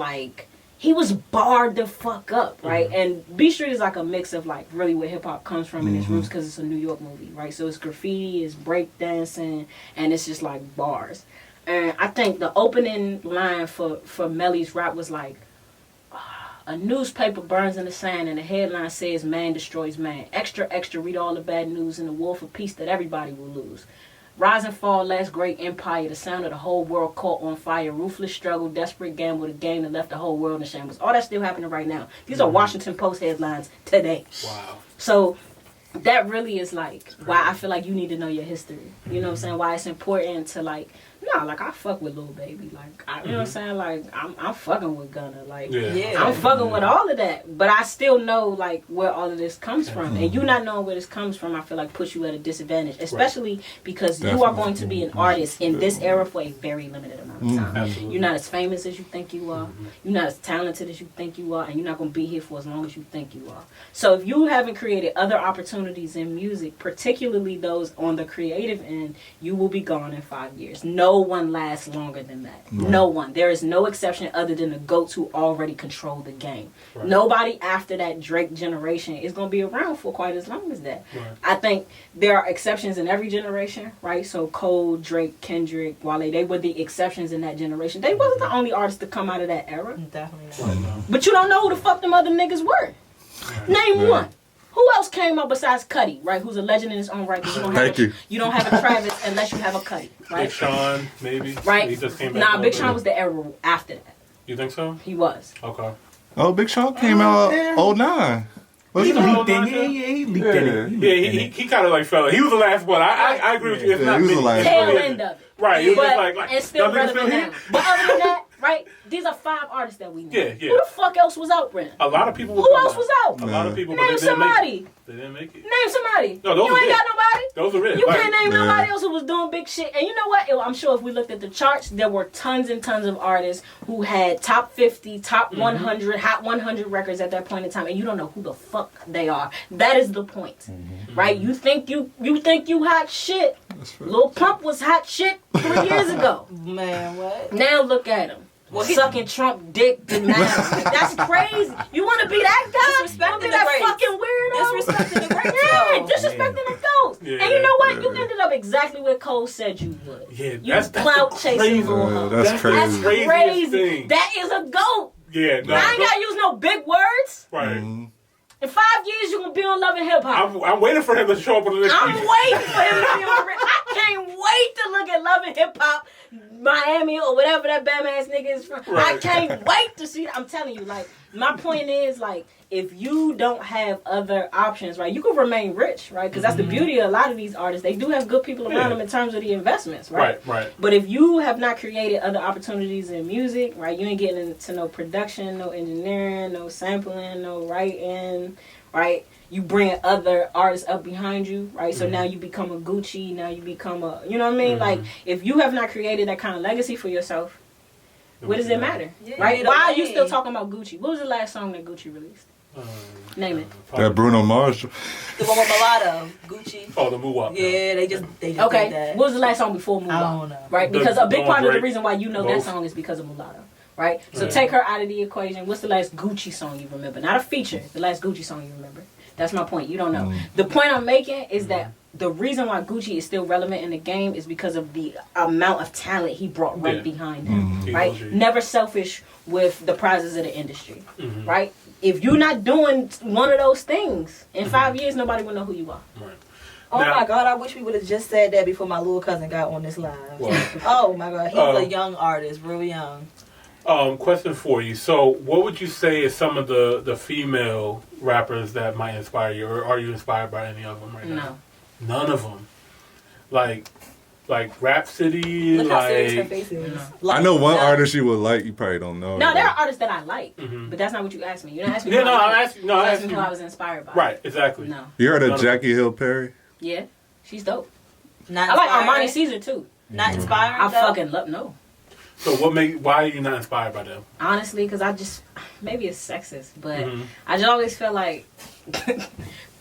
he was barred the fuck up, right? And B Street is like a mix of like really where hip hop comes from in its roots because it's a New York movie, right? So it's graffiti, it's breakdancing, and it's just like bars. And I think the opening line for Melly's rap was like, a newspaper burns in the sand and the headline says man destroys man. Extra, extra, read all the bad news in the war for peace that everybody will lose. Rise and fall, last great empire, the sound of the whole world caught on fire. Ruthless struggle, desperate gamble, the game that left the whole world in shambles. All that's still happening right now. These are Washington Post headlines today. Wow. So that really is like why I feel like you need to know your history. You know what I'm saying? Why it's important to like, no, like I fuck with Lil Baby. Like, you know what I'm saying? Like, I'm fucking with Gunna. Like, I'm fucking with all of that. But I still know, like, where all of this comes from. And you not knowing where this comes from, I feel like puts you at a disadvantage. Especially because you are going to be an artist in this era for a very limited amount of time. Absolutely. You're not as famous as you think you are. You're not as talented as you think you are. And you're not going to be here for as long as you think you are. So if you haven't created other opportunities in music, particularly those on the creative end, you will be gone in 5 years. No no one lasts longer than that. No one. There is no exception other than the GOATs who already control the game. Right. Nobody after that Drake generation is going to be around for quite as long as that. Right. I think there are exceptions in every generation, right? So Cole, Drake, Kendrick, Wale, they were the exceptions in that generation. They wasn't the only artists to come out of that era. Definitely not. But you don't know who the fuck them other niggas were. Name one. Who else came up besides Cudi, right? Who's a legend in his own right? You don't have a Travis unless you have a Cudi, right? Big Sean, maybe. Right? He just came back Big Sean was the era after that. You think so? He was. Okay. Oh, Big Sean came out 09. He leaked in. Yeah, he kind of like fell. He was the last one. I agree with you. It's not he was the last tail end of it. Right. It was just like and still relevant now. But other than that, right? These are 5 artists that we know. Yeah. Who the fuck else was out, Brent? A lot of people. Who else was out? A lot of people. Name somebody. They didn't make it. Name somebody. No, those you ain't got nobody. Those are it. You can't name nobody else who was doing big shit. And you know what? I'm sure if we looked at the charts, there were tons and tons of artists who had top 50, top 100, hot 100 records at that point in time, and you don't know who the fuck they are. That is the point, right? You think you hot shit. Lil Pump was hot shit 3 years ago. Man, what? Now look at him. Well, sucking Trump dick now. That's crazy. You want to be that guy? Disrespecting be that fucking weirdo? Disrespecting the greats. Yeah, disrespecting the ghost. Yeah, and you know what? You ended up exactly where Cole said you would. Yeah, you clout chasing little hoe. That's crazy. That's crazy. That is a goat. Yeah, no. I ain't got to use no big words. Right. In 5 years, you're going to be on Love and Hip Hop. I'm waiting for him to show up on the next I'm waiting for him to be on I can't wait to look at Love and Hip Hop, Miami, or whatever that bam ass nigga is from. Right. I can't wait to see. I'm telling you, like, my point is, like, if you don't have other options, right, you can remain rich, right? Because that's the beauty of a lot of these artists. They do have good people around them in terms of the investments, right? Right. But if you have not created other opportunities in music, right, you ain't getting into no production, no engineering, no sampling, no writing, right? You bring other artists up behind you, right? So now you become a Gucci, now you become a, you know what I mean? Like, if you have not created that kind of legacy for yourself, what does it matter, right? Why are you still talking about Gucci? What was the last song that Gucci released? Name it. That Bruno Mars. The one with Mulatto, Gucci. Oh, the Muwap. Yeah, they just okay. did that. What was the last song before Mulatto? I don't know. Right, because a big part of the reason why you know that song is because of Mulatto. Right? So take her out of the equation. What's the last Gucci song you remember? Not a feature. The last Gucci song you remember. That's my point. You don't know. The point I'm making is that the reason why Gucci is still relevant in the game is because of the amount of talent he brought right behind him. Right? Never selfish with the prizes of the industry. Right? If you're not doing one of those things, in 5 years, nobody will know who you are. Right. Oh my God, I wish we would have just said that before my little cousin got on this live. Oh my God, he's a young artist, real young. Question for you. So, what would you say is some of the female rappers that might inspire you, or are you inspired by any of them right now? No. None of them. Like Rhapsody. Look how serious her face is. I know one artist you would like. You probably don't know. No, there are artists that I like, but that's not what you asked me. You didn't ask me. Yeah, I'm asking who I was inspired by. Right, exactly. No. You heard of Jackie Hill Perry? Yeah, she's dope. Not I like inspiring. Armani Caesar too. Not inspiring. I fucking love no. So why are you not inspired by them? Honestly, because I just, maybe it's sexist, but I just always feel like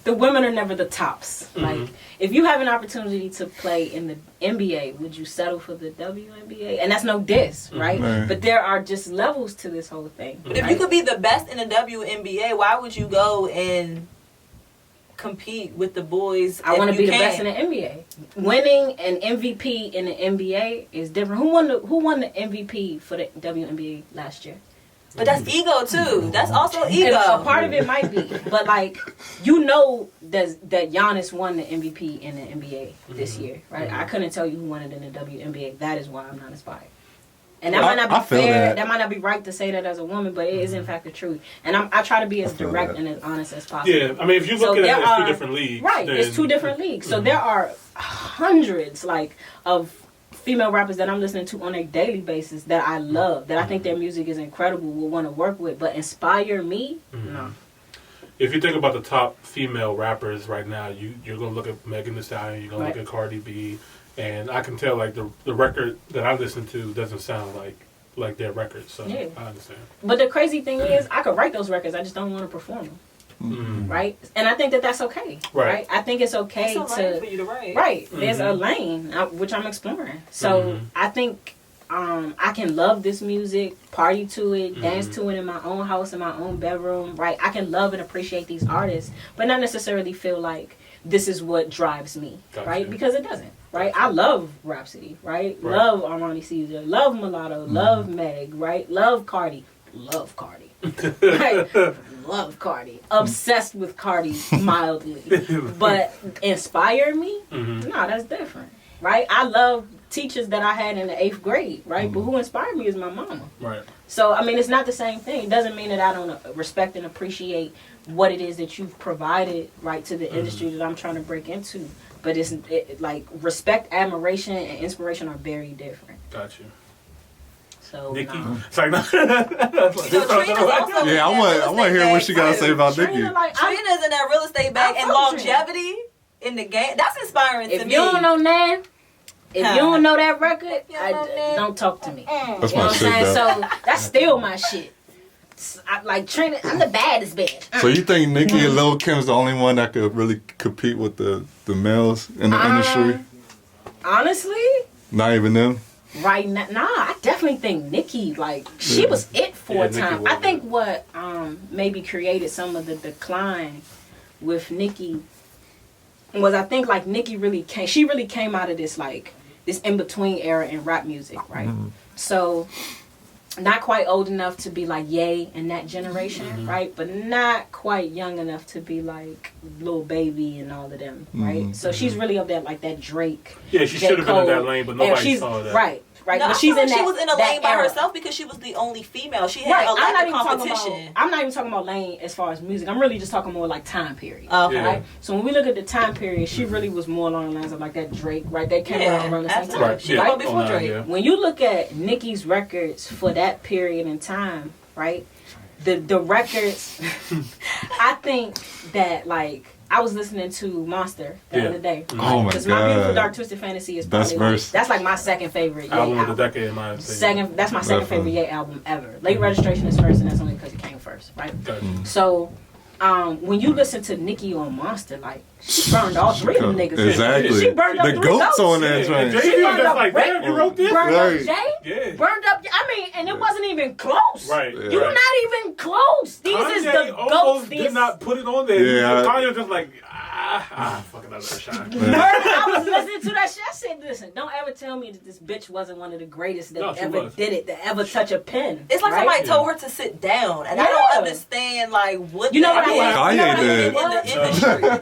the women are never the tops. Like, if you have an opportunity to play in the NBA, would you settle for the WNBA? And that's no diss, right? But there are just levels to this whole thing. But if you could be the best in the WNBA, why would you go and compete with the boys? I want to be the best in the NBA. Winning an MVP in the NBA is different. Who won the MVP for the WNBA last year? But that's ego too. That's also ego. And a part of it might be, but like, you know that Giannis won the MVP in the NBA this year, right? I couldn't tell you who won it in the WNBA. That is why I'm not inspired. And that might not be fair. That might not be right to say that as a woman, but it is in fact the truth. And I try to be as direct and as honest as possible. Yeah, I mean, if you look at it as 2 different leagues, right? It's 2 different leagues. So there are hundreds of female rappers that I'm listening to on a daily basis that I love, that I think their music is incredible, will want to work with, but inspire me? No. If you think about the top female rappers right now, you're going to look at Megan Thee Stallion, you're going to look at Cardi B, and I can tell, like, the record that I listen to doesn't sound like their record, so I understand. But the crazy thing is, I could write those records, I just don't want to perform them. right? And I think that that's okay, right? I think it's okay for you to write. Right. There's a lane which I'm exploring. So I think I can love this music, party to it, dance to it in my own house, in my own bedroom, right? I can love and appreciate these artists, but not necessarily feel like this is what drives me, right? Because it doesn't, right? I love Rhapsody, right? Love Armani Caesar, love Mulatto, love Meg, right? Love Cardi, right? Love Cardi, obsessed with Cardi mildly, but inspire me? No, that's different, right? I love teachers that I had in the 8th grade, right? But who inspired me is my mama. Right. So, I mean, it's not the same thing. It doesn't mean that I don't respect and appreciate what it is that you've provided, right, to the industry that I'm trying to break into. But it's like respect, admiration, and inspiration are very different. Got you. So, Nikki, Trina's also I want to hear what she got to say about Nikki. Trina's in that real estate bag and longevity in the game. That's inspiring to me. If you don't know Nan, if you don't know that record, don't talk to me. That's You know my what I'm shit, saying? though. So that's still my shit. Like Trina, I'm the baddest bitch. So you think Nikki and Lil Kim's the only one that could really compete with the males in the industry? Honestly, Not even them. right now, I definitely think Nikki, like, she was it for a time. I think what maybe created some of the decline with Nikki was, I think, like, Nikki really came out of this, like, this in-between era in rap music, right? So, not quite old enough to be like Ye in that generation, right? But not quite young enough to be like Lil Baby and all of them, right? So she's really of that, like, that Drake. Yeah, she should have been in that lane, but nobody saw that. Right. No, but she's in that. She was in a lane by era. herself because she was the only female. She had a lack of competition. I'm not even talking about lane as far as music. I'm really just talking more like time period. Okay. Right? So when we look at the time period, she really was more along the lines of like that Drake, right? They came out around the same time. Right. She was before Drake. Yeah. When you look at Nicki's records for that period in time, right? The records, I think that, like, I was listening to Monster the other day. Oh my Because My Beautiful God. Dark Twisted Fantasy is Best probably verse. that's like my second favorite Ye Album album. of the decade, in my opinion. That's my second favorite Ye album ever. Late Registration is first, and that's only because it came first, right? So, when you listen to Nicki on Monster, like, she burned all three of them niggas. Exactly. She burned up The 3 goats goats. on that And train. Jay-Z was just like, damn, you wrote this? Burned Right. up Jay. Yeah. Burned up. I mean, and it wasn't even close. Right. Yeah. You're not even close. These is Kanye the almost goats. did not put it on there. Yeah. Kanye was just like, fucking out of that shot. I was listening to that shit. I said, listen, don't ever tell me that this bitch wasn't one of the greatest that ever did it, that ever touch a pen. It's like right? somebody told her to sit down, and I don't understand, like, what You know the what I heck Kanye did. in the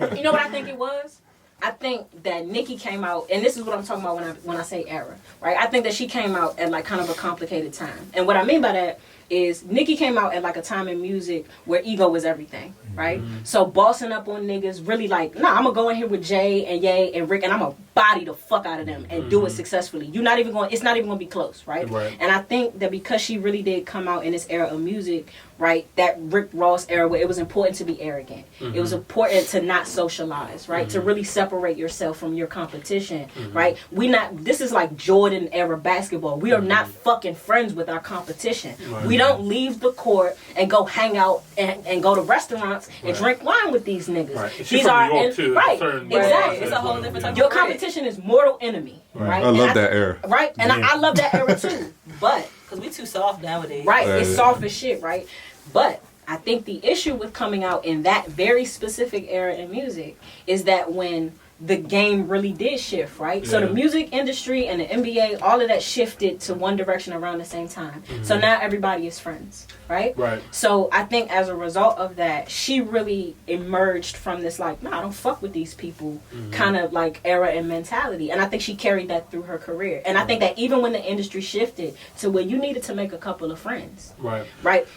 industry. You know what I think it was? I think that Nicki came out, and this is what I'm talking about when I say era, right? I think that she came out at, like, kind of a complicated time. And what I mean by that is Nicki came out at, like, a time in music where ego was everything, right? So bossing up on niggas, really like, nah, I'm gonna go in here with Jay and Ye and Rick, and I'm gonna body the fuck out of them and do it successfully. It's not even gonna be close, right? And I think that because she really did come out in this era of music, right, that Rick Ross era where it was important to be arrogant. It was important to not socialize, right? To really separate yourself from your competition, right? This is like Jordan era basketball. We are not fucking friends with our competition. We don't leave the court and go hang out and go to restaurants and drink wine with these niggas. Right. She's These from are New York, too. exactly. It's a whole different type of Your grit. competition is mortal enemy, right? I love that era. Right, and I love that era too. But Because we too soft nowadays. right, it's soft as shit, right? But I think the issue with coming out in that very specific era in music is that when the game really did shift, right? So the music industry and the NBA, all of that shifted to one direction around the same time. So now everybody is friends, right? Right. So I think as a result of that, she really emerged from this, like, nah, I don't fuck with these people kind of, like, era and mentality. And I think she carried that through her career. And I think that even when the industry shifted to where you needed to make a couple of friends, right?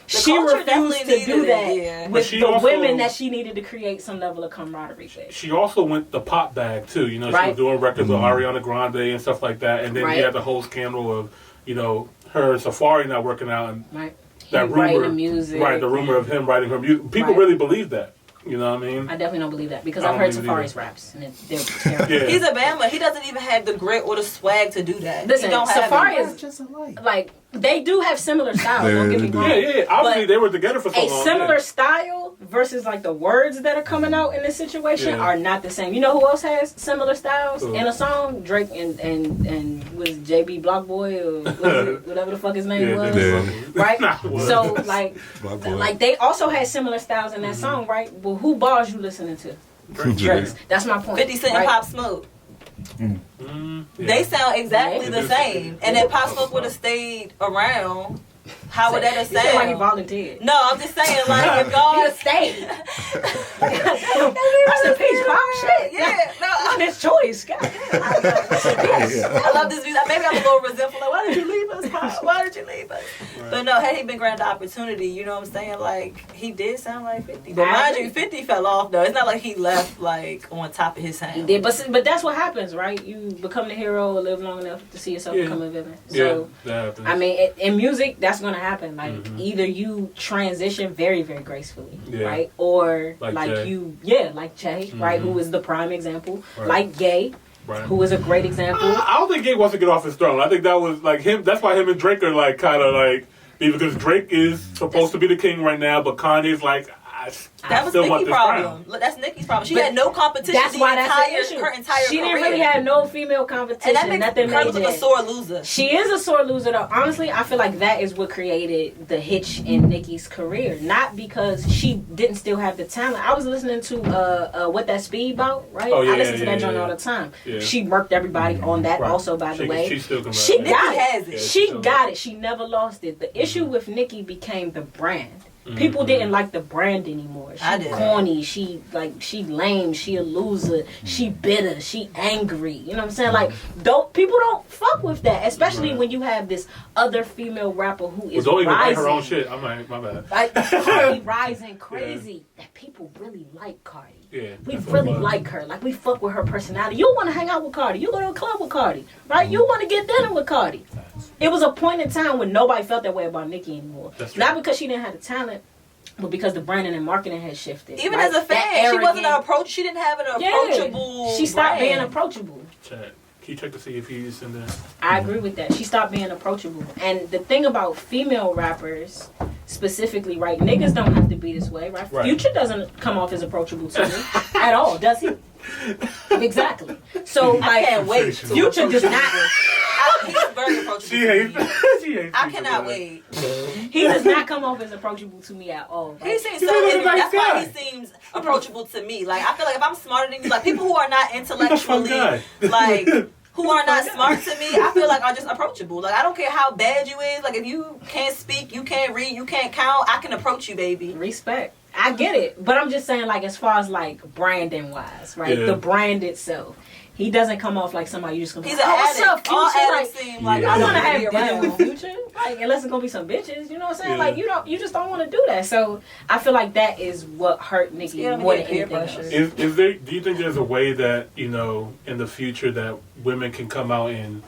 She culture refused definitely to do needed that it, yeah. with But she the also- women that she needed to create some level of camaraderie with. She also went the pop bag too. You know, she Right. was doing records with Ariana Grande and stuff like that. And then Right. you had the whole scandal of, you know, her and Safari not working out, and Right. that Him writing rumor, the music. right? The rumor of him writing her music. People Right. really believe that. You know what I mean? I definitely don't believe that because I I've don't heard believe it Safari's either. raps and they're terrible. Yeah. He's a Bama. He doesn't even have the grit or the swag to do that. Listen, he don't have Safari it. is just like they do have similar styles. Don't get me they do. wrong. Yeah. Obviously, But they were together for so a long. similar style versus like the words that are coming out in this situation are not the same. You know who else has similar styles in a song? Drake and was JB Blockboy or whatever the fuck his name was, right? So like they also had similar styles in that song, right? But who bars you listening to? Drake. That's my point. 50 Cent and Pop Smoke. They sound exactly the same. And if Pop Smoke would have stayed around, how would that have sounded? Like he volunteered. No, I'm just saying, like, if God stayed. Rest in peace, Pop. Shit. Yeah. No, on his choice. God damn. I love this music. Maybe I'm a little resentful. Like, why did you leave us, Pop? Why did you leave us? Right. But no, had he been granted the opportunity, you know what I'm saying? Like, he did sound like 50. But mind you, 50 fell off, though. It's not like he left, like, on top of his sound. He did. But that's what happens, right? You become the hero or live long enough to see yourself become a villain. So, that happens. I mean, in music, that's going to happen. Like, either you transition very, very gracefully, right? Or like you, like Jay, right? Who is the prime example. Right. Like Gay, who is a great example. I don't think Gay wants to get off his throne. I think that was like him. That's why him and Drake are like kind of like, because Drake is supposed to be the king right now, but Kanye's like, that was Nicki's problem. That's Nicki's problem. She had no competition. That's why that's the issue. Her entire she career. didn't really have no female competition. And that makes her look like a sore loser. She is a sore loser, though. Honestly, I feel like that is what created the hitch in Nicki's career. Not because she didn't still have the talent. I was listening to What That Speed About, right? I listen to that joint all the time. Yeah. She murked everybody on that also, by the way. She still can She got it. Yeah, she got it. She never lost it. The issue with Nicki became the brand. People didn't like the brand anymore. She corny. She lame. She a loser. She bitter. She angry. You know what I'm saying? Like, people don't fuck with that, especially when you have this other female rapper who is don't even rising. write her own shit. I'm like, my bad. Like, Cardi rising crazy. That people really like Cardi. Yeah, we really like her. Like, we fuck with her personality. You want to hang out with Cardi. You go to a club with Cardi, right? You want to get dinner with Cardi. It was a point in time when nobody felt that way about Nicki anymore. Not because she didn't have the talent, but because the branding and marketing had shifted. Even as a fan, she wasn't she didn't have an approachable She stopped brand. being approachable. Can you check to see if he's in there? I agree with that. She stopped being approachable. And the thing about female rappers, specifically, right? Niggas don't have to be this way, right? Future doesn't come off as approachable to me at all, does he? Exactly. So, like, I can't wait. Future does not. He's very approachable. She hates I cannot wait. He does not come off as approachable to me at all. He seems so. That's why he seems approachable to me. Like, I feel like if I'm smarter than you, like people who are not intellectually, like, who are not smart to me, I feel like are just approachable. Like, I don't care how bad you is. Like, if you can't speak, you can't read, you can't count, I can approach you, baby. Respect. I get it, but I'm just saying, like, as far as like branding wise, right? The brand itself. He doesn't come off like somebody you just gonna be like, what's up, Future? Like, I want to have dinner with Future. Like, unless it's gonna be some bitches, you know what I'm saying? Like, you just don't want to do that. So I feel like that is what hurt Nicki more than anything else. Is there? Do you think there's a way that, you know, in the future that women can come out and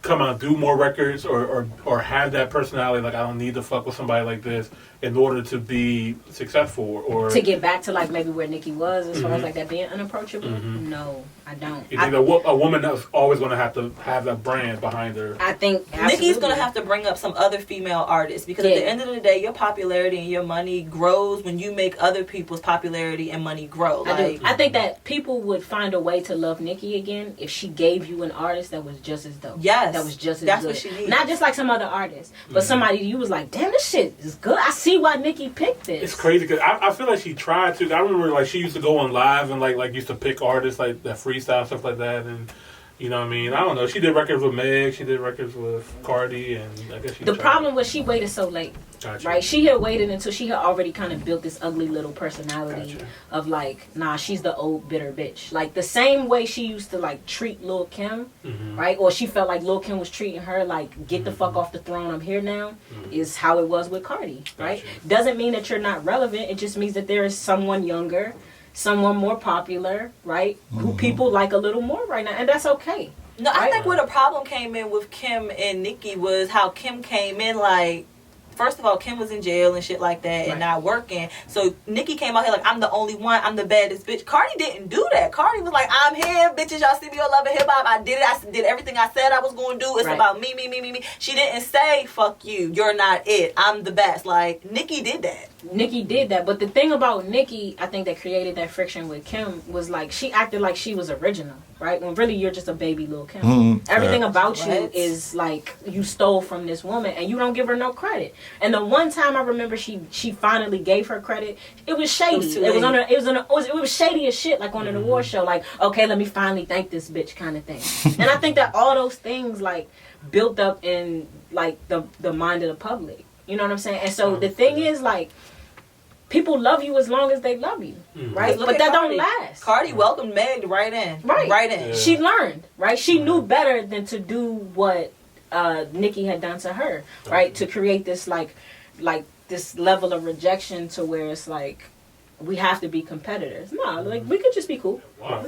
come out and do more records or have that personality? Like, I don't need to fuck with somebody like this in order to be successful, or to get back to like maybe where Nicki was as far as like that being unapproachable. No, I don't. You think a woman that's always going to have that brand behind her? I think Nicki's going to have to bring up some other female artists, because at the end of the day, your popularity and your money grows when you make other people's popularity and money grow. I think that people would find a way to love Nicki again if she gave you an artist that was just as dope. Yes, that was just as that's good. What she needs. Not just like some other artist, but somebody you was like, damn, this shit is good. I see why Nicki picked this. It's crazy because I feel like she tried to. I remember like she used to go on live and like used to pick artists like that freestyle stuff like that, and you know what I mean. I don't know. She did records with Meg. She did records with Cardi, and I guess she. The problem was she waited so late. Gotcha. Right? She had waited until she had already kind of built this ugly little personality of like, nah, she's the old bitter bitch. Like the same way she used to like treat Lil' Kim, right? Or she felt like Lil' Kim was treating her like, get the fuck off the throne, I'm here now, is how it was with Cardi, right? Doesn't mean that you're not relevant. It just means that there is someone younger, someone more popular, right? Who people like a little more right now, and that's okay. No, I think where the problem came in with Kim and Nicki was how Kim came in like, first of all, Kim was in jail and shit like that and not working. So Nicki came out here like, I'm the only one. I'm the baddest bitch. Cardi didn't do that. Cardi was like, I'm here, bitches. Y'all see me on Love and Hip Hop. I did it. I did everything I said I was going to do. It's about me. She didn't say, fuck you. You're not it. I'm the best. Like, Nicki did that. Nicki did that. But the thing about Nicki, I think that created that friction with Kim was like she acted like she was original, right? When really you're just a baby little Kim. Everything about you is like you stole from this woman, and you don't give her no credit. And the one time I remember she finally gave her credit, it was shady. It was shady as shit, like on an award show. Like, okay, let me finally thank this bitch kind of thing. And I think that all those things like built up in like the mind of the public. You know what I'm saying? And so the thing is like, people love you as long as they love you, right? But that don't last. Cardi welcomed Meg right in. Right in. Yeah. She learned, right? She knew better than to do what Nicki had done to her, right? To create this like this level of rejection to where it's like we have to be competitors. No, like we could just be cool. Wow.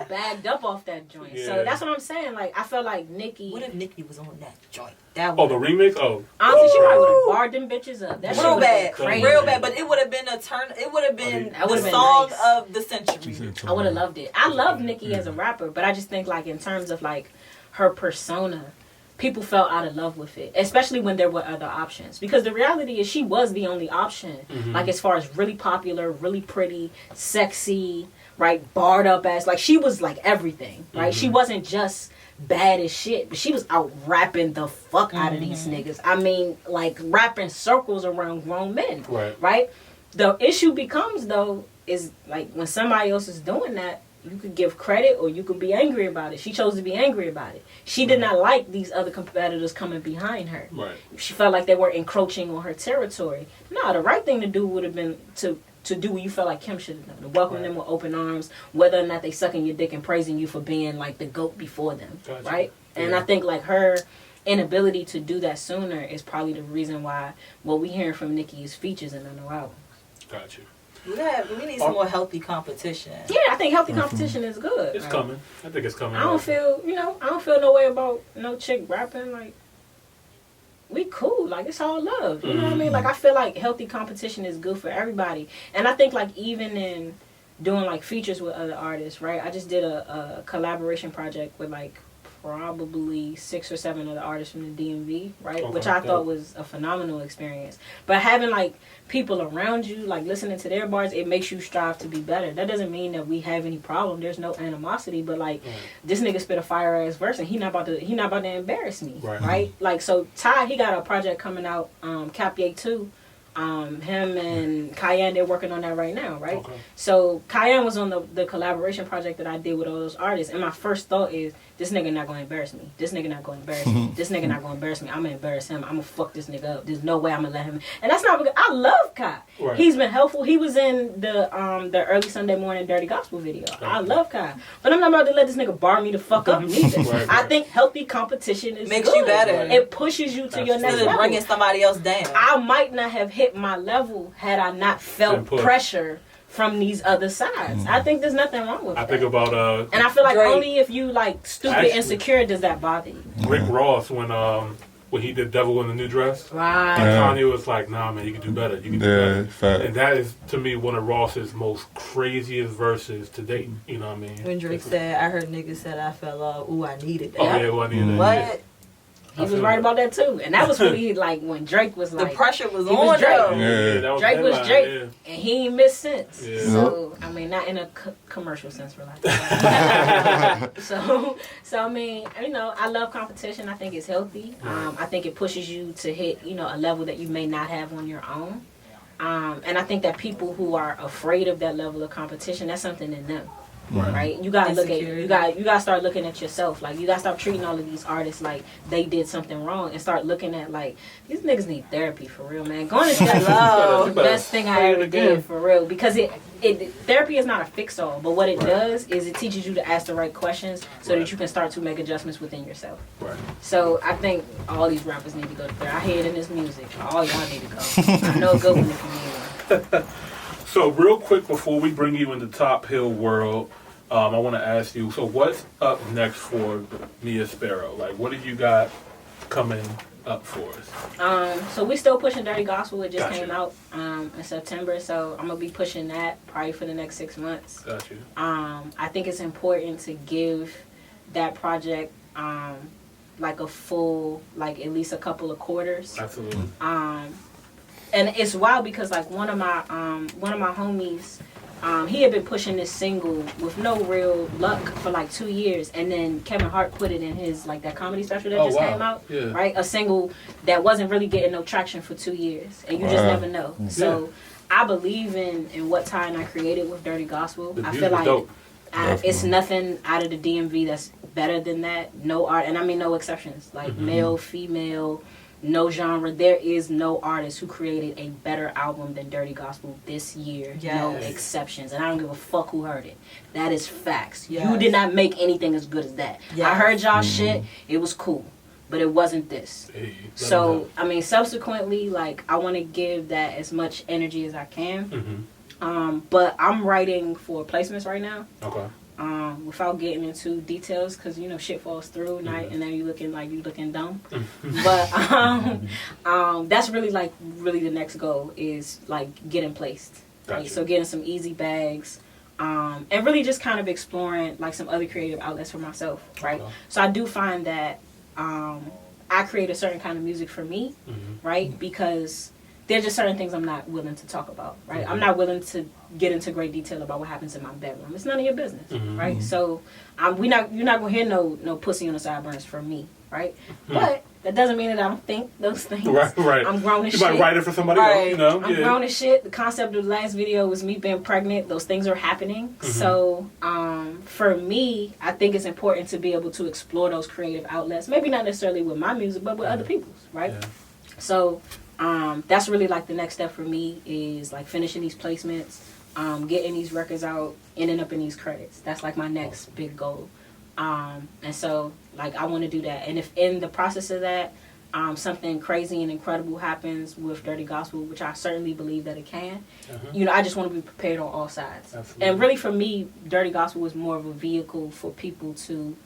Bagged up off that joint. Yeah. So that's what I'm saying. Like I felt like Nicki. What if Nicki was on that joint? The remix? Oh. Honestly, she probably would have barred them bitches up. That real bad. Crazy. Real bad. But it would have been it would have been the song of the century. I would have loved it. I love Nicki as a rapper, but I just think like in terms of like her persona, people fell out of love with it, especially when there were other options. Because the reality is she was the only option. Like as far as really popular, really pretty, sexy, right, barred up ass. Like she was like everything, right? She wasn't just bad as shit, but she was out rapping the fuck out of these niggas. I mean, like rapping circles around grown men, right? The issue becomes though is like when somebody else is doing that, you could give credit or you could be angry about it. She chose to be angry about it. She did not like these other competitors coming behind her. She felt like they were encroaching on her territory. No, the right thing to do would have been to do what you felt like Kim should have done. To welcome them with open arms, whether or not they sucking your dick and praising you for being like the GOAT before them. Right? And I think like her inability to do that sooner is probably the reason why what we hearing from Nicki is features in the new album. Got you. We need some more healthy competition. Yeah, I think healthy competition is good. It's coming. I think it's coming. I don't feel no way about no chick rapping. Like, we cool. Like, it's all love. You know what I mean? Like, I feel like healthy competition is good for everybody. And I think, like, even in doing, like, features with other artists, right? I just did a collaboration project with, like, probably 6 or 7 other artists from the DMV, right? Which I thought was a phenomenal experience. But having like people around you, like listening to their bars, it makes you strive to be better. That doesn't mean that we have any problem. There's no animosity, but like this nigga spit a fire ass verse and he not about to embarrass me, right? Like so Ty, he got a project coming out, Cap Ye 2. Him and Cayenne, they're working on that right now, right? So Cayenne was on the collaboration project that I did with all those artists, and my first thought is, this nigga not gonna embarrass me. This nigga not gonna embarrass me. This nigga not gonna embarrass me. I'm gonna embarrass him. I'm gonna fuck this nigga up. There's no way I'm gonna let him. And that's not because I love Kai. He's been helpful. He was in the early Sunday morning Dirty Gospel video. I love Kai, but I'm not about to let this nigga bar me the fuck up neither. I think healthy competition makes you better. It pushes you to your next level. Bringing somebody else down. I might not have hit my level had I not felt pressure from these other sides. I think there's nothing wrong with that. I think about and I feel like only if you like stupid insecure does that bother you. Rick Ross when he did Devil in the New Dress. Right. And Kanye was like, nah man, you can do better. You can do better. Fact. And that is to me one of Ross's most craziest verses to date. You know what I mean? When Drake said, I heard niggas said I fell off, ooh I needed that. Oh yeah, well, I needed that. What? Yeah. He was right about that too, and that was really like when Drake was like the pressure was on Drake. That Drake was Drake, and he ain't missed since. Yeah. So I mean, not in a commercial sense, for like. so I mean, you know, I love competition. I think it's healthy. I think it pushes you to hit a level that you may not have on your own. And I think that people who are afraid of that level of competition, that's something in them. Right. You gotta look at you gotta start looking at yourself. Like you gotta stop treating all of these artists like they did something wrong and start looking at like these niggas need therapy for real, man. Going to therapy is the best thing I ever did for real, because therapy is not a fix all, but what it does is it teaches you to ask the right questions so that you can start to make adjustments within yourself. So I think all these rappers need to go to therapy. I hear it in this music. All y'all need to go. I know a good one if you need one. So real quick before we bring you into Top Hill World, I want to ask you, so what's up next for Mia Sparrow? Like, what have you got coming up for us? So we still pushing Dirty Gospel. It just came out in September, so I'm going to be pushing that probably for the next 6 months. Got you. I think it's important to give that project like a full, like at least a couple of quarters. Absolutely. And it's wild because like one of my homies, he had been pushing this single with no real luck for like 2 years, and then Kevin Hart put it in his like that comedy special that came out, right? A single that wasn't really getting no traction for 2 years, and you just never know. So I believe in what Ty and I created with Dirty Gospel. I feel like it's nothing out of the DMV that's better than that. No art, and I mean no exceptions, like male, female, no genre. There is no artist who created a better album than Dirty Gospel this year. No exceptions, and I don't give a fuck who heard it. That is facts. You did not make anything as good as that. I heard y'all shit. It was cool, but it wasn't this. So I mean, subsequently, like I want to give that as much energy as I can. But I'm writing for placements right now. Okay. Without getting into details, because you know shit falls through night, and then you looking dumb. But that's really the next goal is like getting placed. Gotcha. Right? So getting some easy bags, and really just kind of exploring like some other creative outlets for myself. Right. Okay. So I do find that I create a certain kind of music for me, right? Because there's just certain things I'm not willing to talk about, right? I'm not willing to get into great detail about what happens in my bedroom. It's none of your business, right? So you're not gonna hear no pussy on the sideburns from me, right? But that doesn't mean that I don't think those things. Right. I'm grown as shit. You might write it for somebody else, you know? I'm grown as shit. The concept of the last video was me being pregnant. Those things are happening. So for me, I think it's important to be able to explore those creative outlets. Maybe not necessarily with my music, but with other people's, right? Yeah. So that's really like the next step for me is like finishing these placements, getting these records out, ending up in these credits. That's like my next big goal. And so like I want to do that. And if in the process of that, something crazy and incredible happens with Dirty Gospel, which I certainly believe that it can, you know, I just want to be prepared on all sides. Absolutely. And really for me, Dirty Gospel was more of a vehicle for people to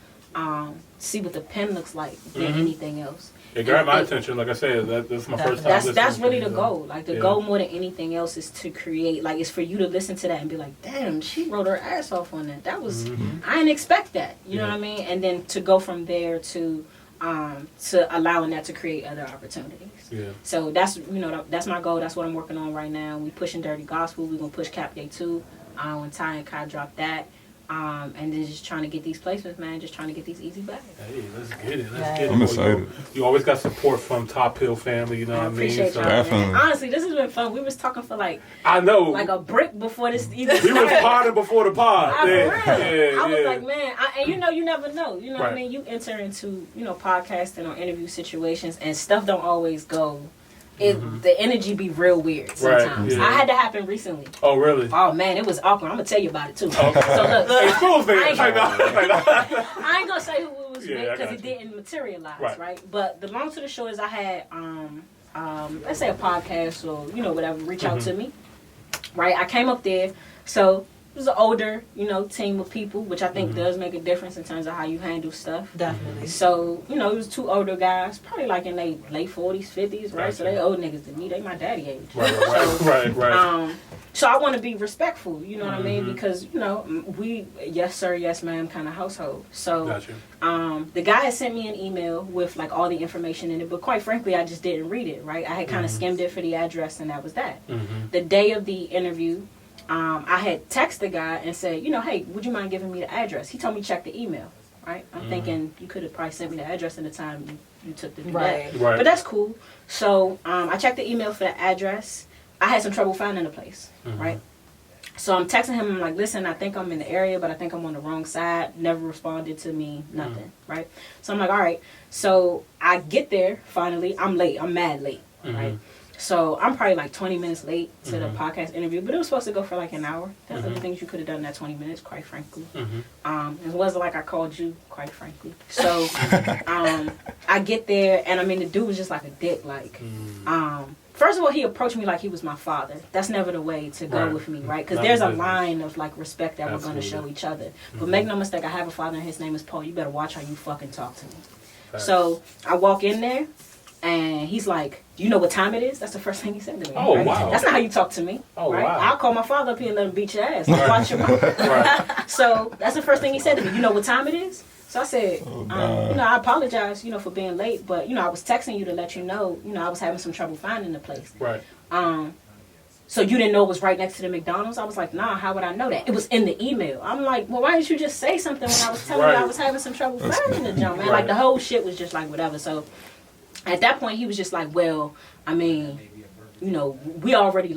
see what the pen looks like than anything else. It grabbed my attention. Like I said, that's my first time. That's really the goal. Like the goal more than anything else is to create. Like it's for you to listen to that and be like, "Damn, she wrote her ass off on that. That was I didn't expect that." You know what I mean? And then to go from there to allowing that to create other opportunities. Yeah. So that's that's my goal. That's what I'm working on right now. We pushing Dirty Gospel. We're gonna push Cap Day 2. When Ty and Kai drop that. And then just trying to get these placements, man. Just trying to get these easy bags. Hey, let's get it. Let's get it. I'm excited. You always got support from Top Hill family, you know what I mean? Appreciate y'all, definitely. Honestly, this has been fun. We was talking for like I know, like a brick before this even started. We was podding before the pod. I was like, man, and you never know. You know what I mean? You enter into podcasting or interview situations, and stuff don't always go. The energy be real weird sometimes. I had that happen recently. Oh, really? Oh, man, it was awkward. I'm going to tell you about it, too. Okay. So, look, I ain't going to say who it was with because it didn't materialize, right? But the long to the short is I had, let's say a podcast or, whatever, reach out to me, right? I came up there. So it was an older, team of people, which I think does make a difference in terms of how you handle stuff. Definitely. So, it was two older guys, probably like in their late 40s, 50s, right? Gotcha. So they old niggas to me. They my daddy age. Right. So I want to be respectful, you know what I mean? Because, we, yes sir, yes ma'am kind of household. So gotcha. The guy had sent me an email with like all the information in it, but quite frankly, I just didn't read it, right? I had kind of skimmed it for the address and that was that. The day of the interview, I had texted the guy and said, hey, would you mind giving me the address? He told me check the email, right? I'm thinking you could have probably sent me the address in the time you took to do that. Right. But that's cool. So I checked the email for the address. I had some trouble finding the place, right? So I'm texting him. I'm like, listen, I think I'm in the area, but I think I'm on the wrong side. Never responded to me, nothing, right? So I'm like, all right. So I get there, finally. I'm late. I'm mad late, right? So I'm probably like 20 minutes late to the podcast interview, but it was supposed to go for like an hour. There's other things you could have done in that 20 minutes, quite frankly. It wasn't like I called you, quite frankly. So I get there, and I mean, the dude was just like a dick. Like, first of all, he approached me like he was my father. That's never the way to go with me, right? Because there's a line of like respect that we're going to show each other. But make no mistake, I have a father, and his name is Paul. You better watch how you fucking talk to me. So I walk in there. And he's like, do you know what time it is? That's the first thing he said to me. Oh, right? Wow. That's not how you talk to me. Oh, right? Wow. I'll call my father up here and let him beat your ass. Watch your mouth. So that's the first thing he said to me. You know what time it is? So I said, I apologize, for being late. But, I was texting you to let you know, I was having some trouble finding the place. Right. So you didn't know it was right next to the McDonald's? I was like, nah, how would I know that? It was in the email. I'm like, well, why didn't you just say something when I was telling you I was having some trouble finding the jump, man? Like, the whole shit was just like, whatever. So at that point, he was just like, well, I mean, you know, we already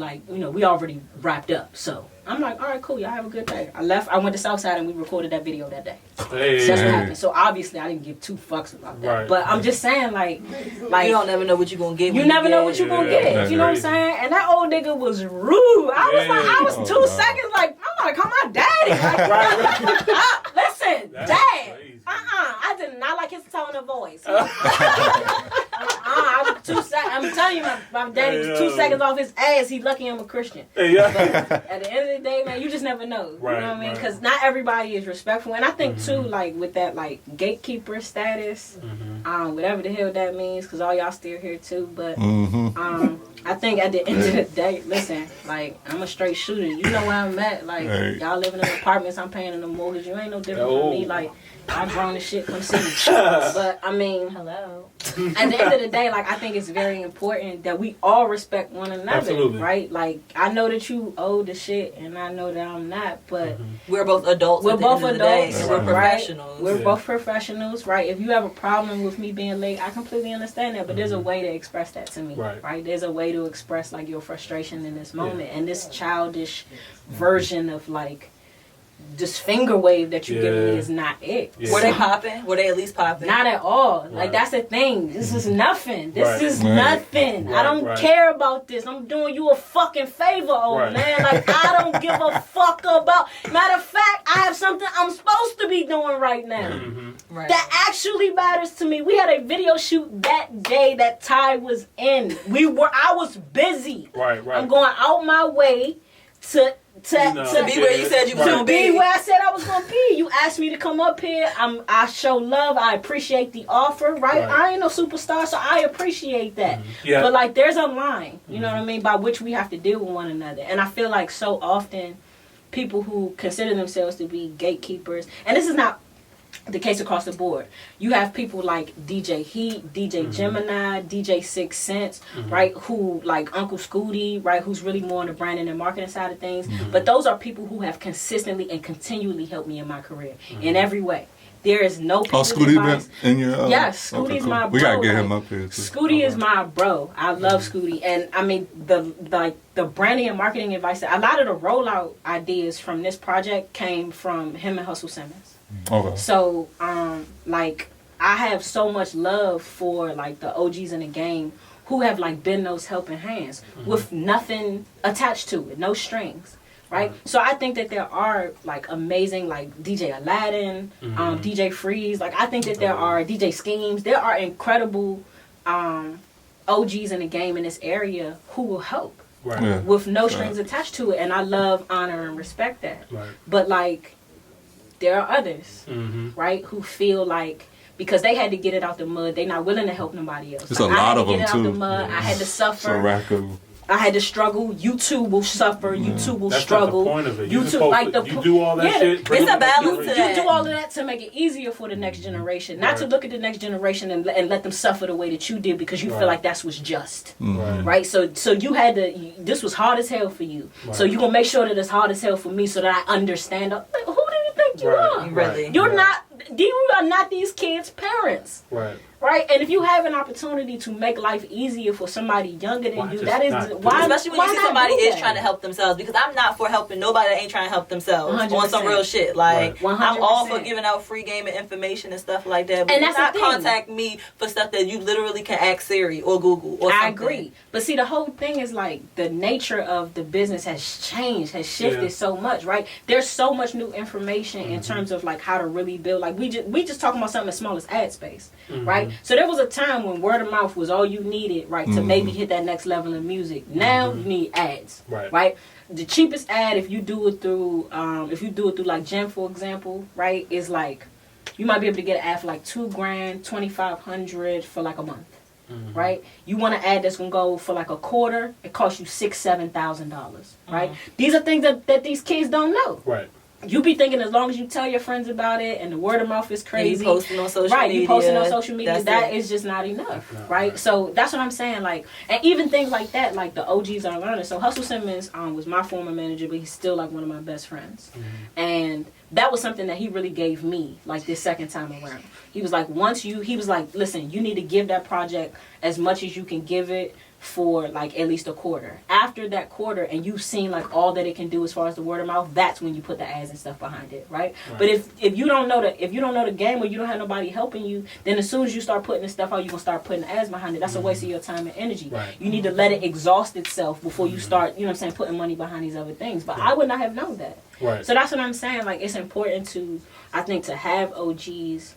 wrapped up. So I'm like, all right, cool. Y'all have a good day. I left. I went to Southside and we recorded that video that day. Hey. So that's what happened. So obviously, I didn't give two fucks about that. Right. But I'm just saying, like you don't never know what you're gonna get. You never know what you're gonna get. You know what I'm saying? And that old nigga was rude. I was 2 seconds like, I'm gonna call my daddy. Like, listen, that's Dad. Crazy. I did not like his tone of voice. I was 2 seconds. I'm telling you, my daddy was 2 seconds off his ass. He lucky I'm a Christian. But at the end of the day, man, you just never know. You know what I mean? Because not everybody is respectful. And I think, too, like, with that, like, gatekeeper status, whatever the hell that means, because all y'all still here, too. But I think at the end of the day, listen, like, I'm a straight shooter. You know where I'm at. Like, y'all living in apartments, I'm paying in the mortgage. You ain't no different from me. Like, I'm grown as shit, come see me. But, I mean, hello. At the end of the day, like, I think it's very important that we all respect one another. Absolutely. Right? Like, I know that you old as shit, and I know that I'm not, but we're both adults. We're both adults. And we're professionals. We're both professionals, right? If you have a problem with me being late, I completely understand that, but there's a way to express that to me, right? There's a way to express, like, your frustration in this moment, and this childish version of, like, this finger wave that you give me is not it. Were they popping? Were they at least popping? Not at all. Like, that's the thing. This is nothing. This is nothing. I don't care about this. I'm doing you a fucking favor, old man. Like, I don't give a fuck about. Matter of fact, I have something I'm supposed to be doing right now. That actually matters to me. We had a video shoot that day that Ty was in. I was busy. I'm going out my way to be where you said you were going to be. Where I said I was going to be. You asked me to come up here. I show love. I appreciate the offer, right? I ain't no superstar, so I appreciate that. But, like, there's a line, you know what I mean, by which we have to deal with one another. And I feel like so often people who consider themselves to be gatekeepers, and this is not the case across the board. You have people like DJ Heat, DJ Gemini, DJ 6 Cents, right? Who, like Uncle Scooty, right? Who's really more on the branding and marketing side of things. But those are people who have consistently and continually helped me in my career in every way. There is no people. Oh, Scooty been in your... Yes, Scooty's my bro. We gotta get him up here too. Scooty is my bro. I love Scooty. And I mean, the branding and marketing advice, a lot of the rollout ideas from this project came from him and Hustle Simmons. Okay. So, like, I have so much love for, like, the OGs in the game who have, like, been those helping hands with nothing attached to it, no strings, right? So I think that there are, like, amazing, like, DJ Aladdin, DJ Freeze. Like, I think that there are DJ Schemes. There are incredible OGs in the game in this area who will help with no strings attached to it. And I love, honor, and respect that. But, like, there are others, right, who feel like because they had to get it out the mud, they're not willing to help nobody else. There's a lot of them, too. I had to get it out the mud. I had to suffer. I had to struggle. You too will suffer. You too will struggle. That's not the point of it. You do all that shit. It's a balance. You do all of that to make it easier for the next generation, not to look at the next generation and let them suffer the way that you did because you feel like that's what's just, right? So you had to. This was hard as hell for you. So you gonna make sure that it's hard as hell for me so that I understand. Who do you think you are? Really, you're not. You are not these kids' parents. Right, and if you have an opportunity to make life easier for somebody younger than you, that is why. Especially when you see somebody is trying to help themselves, because I'm not for helping nobody that ain't trying to help themselves 100%. On some real shit. Like 100%. I'm all for giving out free game and information and stuff like that. But and that's not contact me for stuff that you literally can ask Siri or Google or something. I agree, but see, the whole thing is like the nature of the business has changed, has shifted so much. Right, there's so much new information in terms of like how to really build. Like we just talking about something as small as ad space, right? So there was a time when word of mouth was all you needed, right, to maybe hit that next level in music. Now you need ads, right? The cheapest ad, if you do it through like Gem, for example, right, is like you might be able to get an ad for like $2,000, $2,500 for like a month, right? You want an ad that's gonna go for like a quarter, it costs you $6,000-$7,000, right? These are things that these kids don't know, right? you be thinking as long as you tell your friends about it and the word of mouth is crazy. And you posting on social media. You posting on social media. That is just not enough, right? So that's what I'm saying. Like, and even things like that, like the OGs are learning. So Hustle Simmons was my former manager, but he's still like one of my best friends. And that was something that he really gave me, like this second time around. He was like, he was like, listen, you need to give that project as much as you can give it for like at least a quarter. After that quarter, and you've seen like all that it can do as far as the word of mouth, that's when you put the ads and stuff behind it, right? But if you don't know the game, or you don't have nobody helping you, then as soon as you start putting this stuff out, you're gonna start putting the ads behind it. That's a waste of your time and energy. You need to let it exhaust itself before you start, you know what I'm saying, putting money behind these other things. But I would not have known that. So that's what I'm saying. Like, it's important to, I think, to have OGs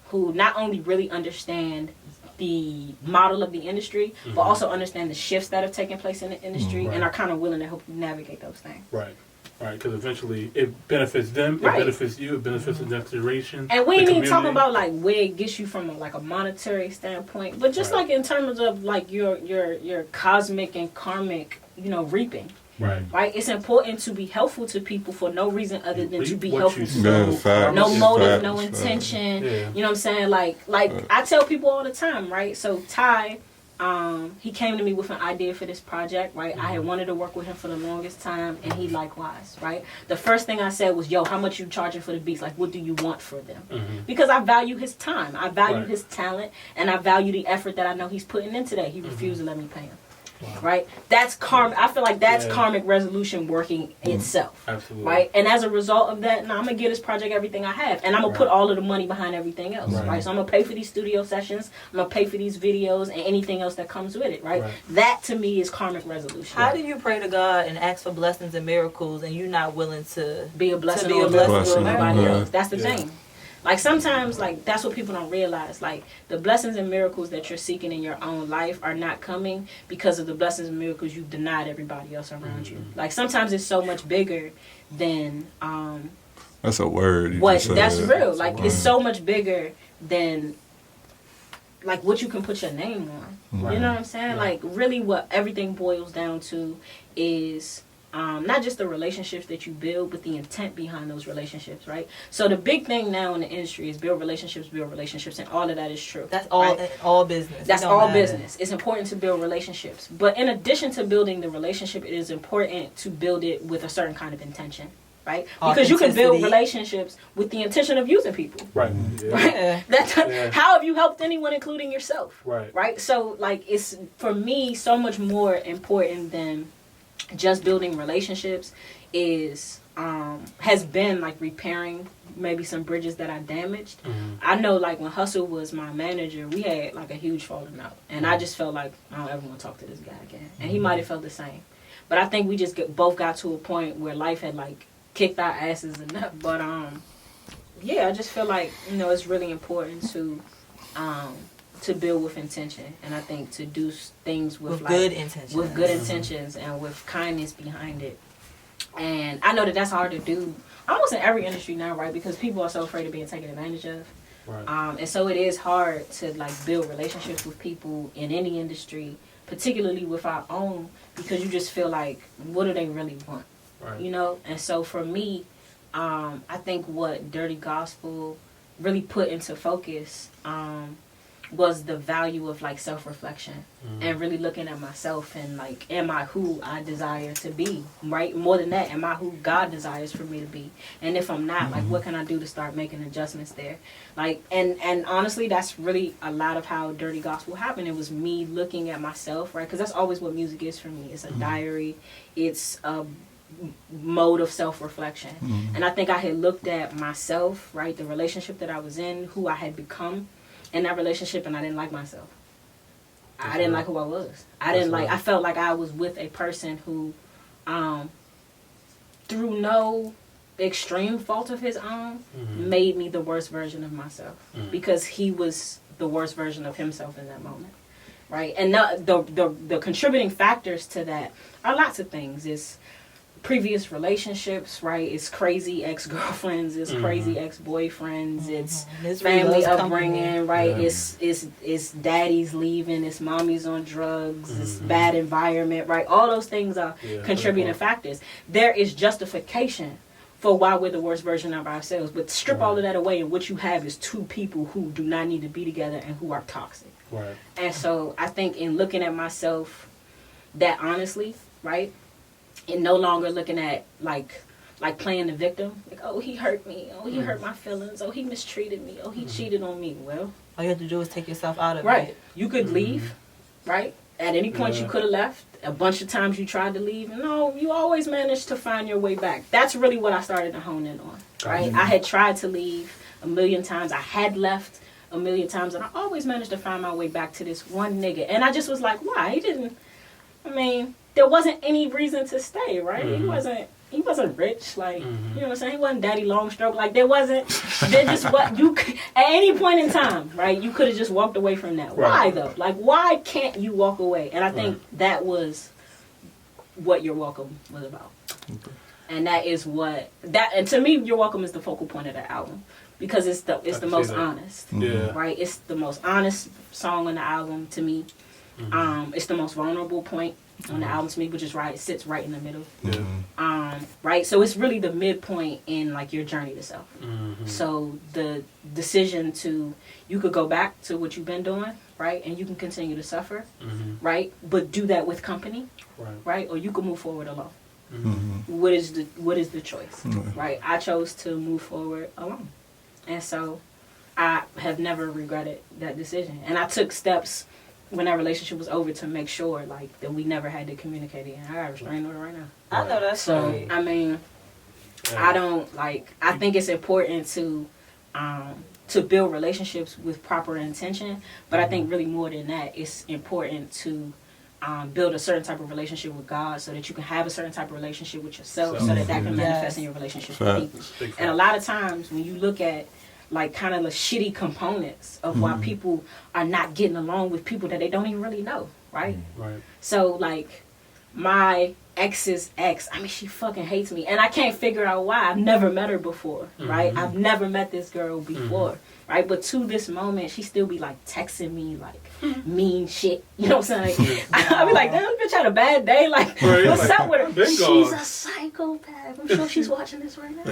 who not only really understand the model of the industry, but also understand the shifts that have taken place in the industry and are kind of willing to help you navigate those things. Right, because eventually it benefits them, it benefits you, it benefits the next generation. And we ain't even talking about like where it gets you from a monetary standpoint, but just like in terms of like your cosmic and karmic, reaping. Right. It's important to be helpful to people for no reason other than to be helpful to them. No motive, no intention. You know what I'm saying? Like I tell people all the time, right? So Ty, he came to me with an idea for this project, right? I had wanted to work with him for the longest time, and he likewise, right? The first thing I said was, yo, how much you charging for the beats? Like, what do you want for them? Because I value his time, I value his talent, and I value the effort that I know he's putting into that. He refused to let me pay him. Right, that's karma. I feel like that's karmic resolution working itself. Absolutely. Right, and as a result of that, I'm gonna give this project everything I have, and I'm gonna put all of the money behind everything else. Right, so I'm gonna pay for these studio sessions, I'm gonna pay for these videos, and anything else that comes with it. Right, that to me is karmic resolution. How do you pray to God and ask for blessings and miracles, and you're not willing to be a blessing to everybody else? That's the thing. Like, sometimes, like, that's what people don't realize. Like, the blessings and miracles that you're seeking in your own life are not coming because of the blessings and miracles you've denied everybody else around you. Like, sometimes it's so much bigger than that's a word. That's real. Like, it's so much bigger than like what you can put your name on. You know what I'm saying? Like, really what everything boils down to is not just the relationships that you build, but the intent behind those relationships, right? So the big thing now in the industry is build relationships, and all of that is true. That's all business. That's all business. It's important to build relationships. But in addition to building the relationship, it is important to build it with a certain kind of intention. Right? Because you can build relationships with the intention of using people. Right. How have you helped anyone, including yourself? Right? So, like, it's, for me, so much more important than just building relationships is has been like repairing maybe some bridges that I damaged. I know, like, when Hustle was my manager, we had like a huge falling out, and I just felt like I don't ever want to talk to this guy again, and he might have felt the same. But I think we just both got to a point where life had like kicked our asses enough. But I just feel like, it's really important to build with intention, and I think to do things with like, good intentions, and with kindness behind it. And I know that that's hard to do almost in every industry now, right? Because people are so afraid of being taken advantage of. And so it is hard to like build relationships with people in any industry, particularly with our own, because you just feel like, what do they really want? And so for me, I think what Dirty Gospel really put into focus was the value of like self-reflection and really looking at myself and like, am I who I desire to be, right? More than that, am I who God desires for me to be? And if I'm not, like, what can I do to start making adjustments there? Like, and honestly, that's really a lot of how Dirty Gospel happened. It was me looking at myself, right? Because that's always what music is for me. It's a diary. It's a mode of self-reflection. And I think I had looked at myself, right? The relationship that I was in, who I had become in that relationship, and I didn't like myself. I didn't like who I was. I felt like I was with a person who, through no extreme fault of his own, made me the worst version of myself. Because he was the worst version of himself in that moment. Right? And the contributing factors to that are lots of things. It's previous relationships, right? It's crazy ex-girlfriends, it's crazy ex-boyfriends, it's family upbringing, right? It's daddy's leaving, it's mommy's on drugs, it's bad environment, right? All those things are contributing factors. There is justification for why we're the worst version of ourselves. But strip all of that away, and what you have is two people who do not need to be together and who are toxic. Right. And so I think in looking at myself that honestly, right, and no longer looking at like playing the victim, like, oh, he hurt me, oh, he hurt my feelings, oh, he mistreated me, oh, he cheated on me. Well, all you have to do is take yourself out of it. Right. You could leave, right? At any point you could have left. A bunch of times you tried to leave. No, you always managed to find your way back. That's really what I started to hone in on, right? I had tried to leave a million times. I had left a million times, and I always managed to find my way back to this one nigga. And I just was like, why? There wasn't any reason to stay, right? He wasn't rich, like, you know what I'm saying? He wasn't daddy long stroke. Like, there just what you could, at any point in time, right? You could have just walked away from that. Right. Why though? Like, why can't you walk away? And I think that was what You're Welcome was about. Okay. And that is and to me, You're Welcome is the focal point of that album, because it's the most honest. Yeah. Right? It's the most honest song on the album to me. It's the most vulnerable point on the album to me, which is right. It sits right in the middle. Yeah. Right. So it's really the midpoint in like your journey to self. So the decision you could go back to what you've been doing, right, and you can continue to suffer, right, but do that with company, right, or you can move forward alone. What is the choice, right? I chose to move forward alone, and so I have never regretted that decision, and I took steps when that relationship was over to make sure like that we never had to communicate again. I got a restraining order right now. I know that's so. Right. I mean, I don't like. I think it's important to build relationships with proper intention, but I think really more than that, it's important to build a certain type of relationship with God, so that you can have a certain type of relationship with yourself, so that can manifest in your relationship with people. And a lot of times when you look at like kind of the shitty components of why people are not getting along with people that they don't even really know, right? Right. So like my ex's ex, I mean, she fucking hates me, and I can't figure out why. I've never met her before, right? I've never met this girl before, right? But to this moment, she still be like texting me like mean shit, you know what I'm saying? I'll be like, damn, this bitch had a bad day, like, what's up with her? She's a psychopath. I'm sure she's watching this right now.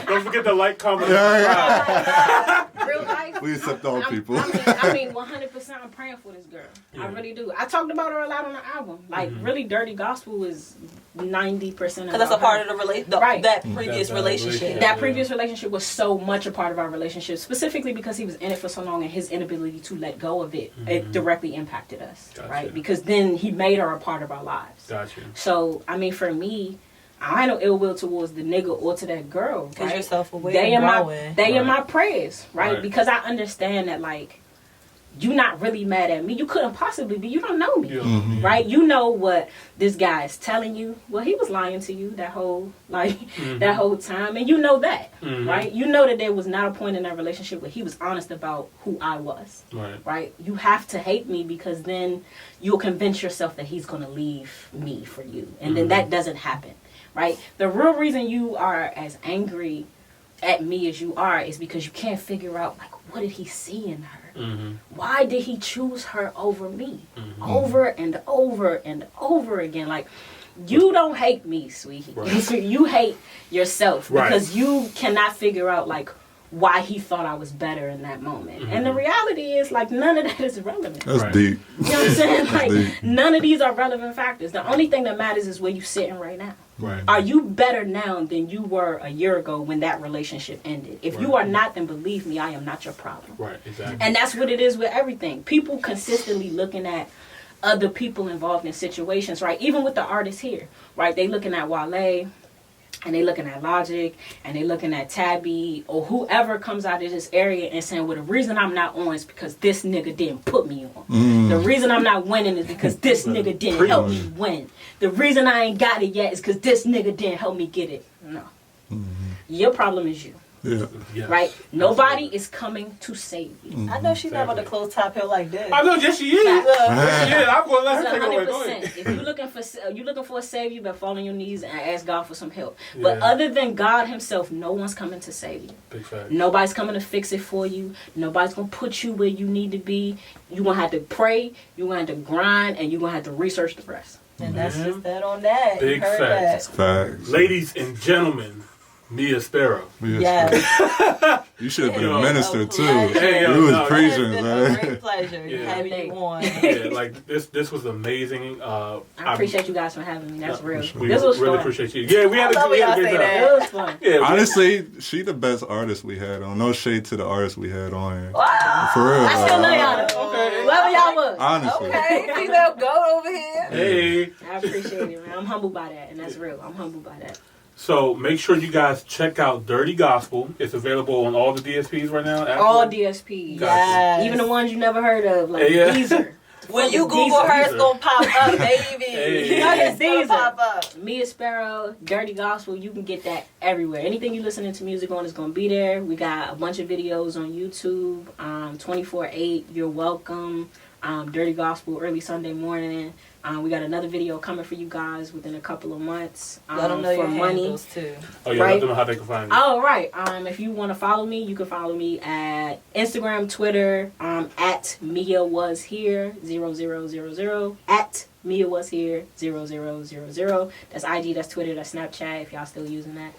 Don't forget to like, comment, Real life. We accept all people. I mean, 100% I'm praying for this girl. I really do. I talked about her a lot on the album. Like, really, Dirty Gospel is 90%. Because that's a part of that previous relationship. That previous relationship was so much a part of our relationship, specifically because he was in it for so long, and his inability to let go of it, it directly impacted us, right? Because then he made her a part of our lives. Gotcha. So, I mean, for me, I ain't no ill will towards the nigga or to that girl. Because you're self-aware. They in my prayers, right? Because I understand that, like, you're not really mad at me. You couldn't possibly be. You don't know me, right? You know what this guy is telling you. Well, he was lying to you that whole that whole time, and you know that, right? You know that there was not a point in that relationship where he was honest about who I was, right? You have to hate me, because then you'll convince yourself that he's going to leave me for you, and then that doesn't happen, right? The real reason you are as angry at me as you are is because you can't figure out, like, what did he see in her? Why did he choose her over me? Over and over and over again. Like, you don't hate me, sweetie. You hate yourself because you cannot figure out, like, why he thought I was better in that moment. And the reality is, like, none of that is relevant. That's deep. You know what I'm saying? Like, none of these are relevant factors. The only thing that matters is where you're sitting right now. Right. Are you better now than you were a year ago when that relationship ended? If you are not, then believe me, I am not your problem. Right, exactly. And that's what it is with everything. People consistently looking at other people involved in situations, right? Even with the artists here, right? They looking at Wale, and they looking at Logic, and they looking at Tabby, or whoever comes out of this area and saying, well, the reason I'm not on is because this nigga didn't put me on. The reason I'm not winning is because this nigga didn't help me win. The reason I ain't got it yet is because this nigga didn't help me get it. No. Your problem is you. Yeah. Yes. Right? Nobody is coming to save you. I know she's not about to close Top Hill like this. I know, yes she is. I'm going to let her take it away. Go 100%. ahead. If you're looking for a savior, you better fall on your knees and ask God for some help. But other than God himself, no one's coming to save you. Big fact. Nobody's coming to fix it for you. Nobody's going to put you where you need to be. You're going to have to pray, you're going to have to grind, and you're going to have to research the rest. And that's just that on that. Big facts. Facts. Ladies and gentlemen, Mia Sparrow. Yes. You should have been a minister too. Hey, yo, you was no, preaching, It's been man. a great pleasure having you on. Yeah, like this was amazing. I appreciate you guys for having me. That's real. We This was really fun. appreciate you. Yeah, we had I love a great when y'all say time. that. It was fun. Yeah, Honestly, she the best artist we had on. No shade to the artists we had on here. Wow. For real. I still love y'all. Okay. Whoever y'all was. Honestly. Okay, female goat over here. Hey. I appreciate it, man. I'm humbled by that, and that's real. I'm humbled by that. So make sure you guys check out Dirty Gospel. It's available on all the DSPs right now. Apple. All DSPs. Gotcha. Even the ones you never heard of, like Deezer. When you Google her, it's gonna pop up, baby. Hey. It's It's gonna pop up. Mia Sparrow, Dirty Gospel, you can get that everywhere. Anything you listening to music on is going to be there. We got a bunch of videos on YouTube, 24/8, You're Welcome, Dirty Gospel, Early Sunday Morning. We got another video coming for you guys within a couple of months. Let them know for your money. handles too. Oh yeah, Right. let them know how they can find you. Oh, right. If you want to follow me, you can follow me at Instagram, Twitter, at Mia Was Here 0000, at Mia Was Here 0000. That's IG, that's Twitter, that's Snapchat. If y'all still using that.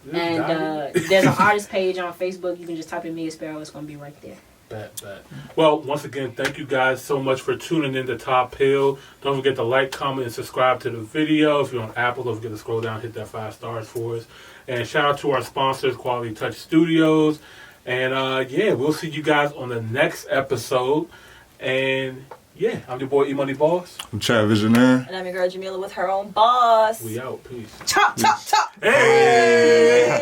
There's an artist page on Facebook. You can just type in Mia Sparrow. It's gonna be right there. Bet. Well, once again, thank you guys so much for tuning in to Top Hill. Don't forget to like, comment, and subscribe to the video. If you're on Apple, don't forget to scroll down, hit that 5 stars for us. And shout out to our sponsors, Quality Touch Studios. And we'll see you guys on the next episode. And yeah, I'm your boy Imani Boss. I'm Chad Visionaire. And I'm your girl Jamila with her own boss. We out. Peace. Chop, chop, chop. Hey!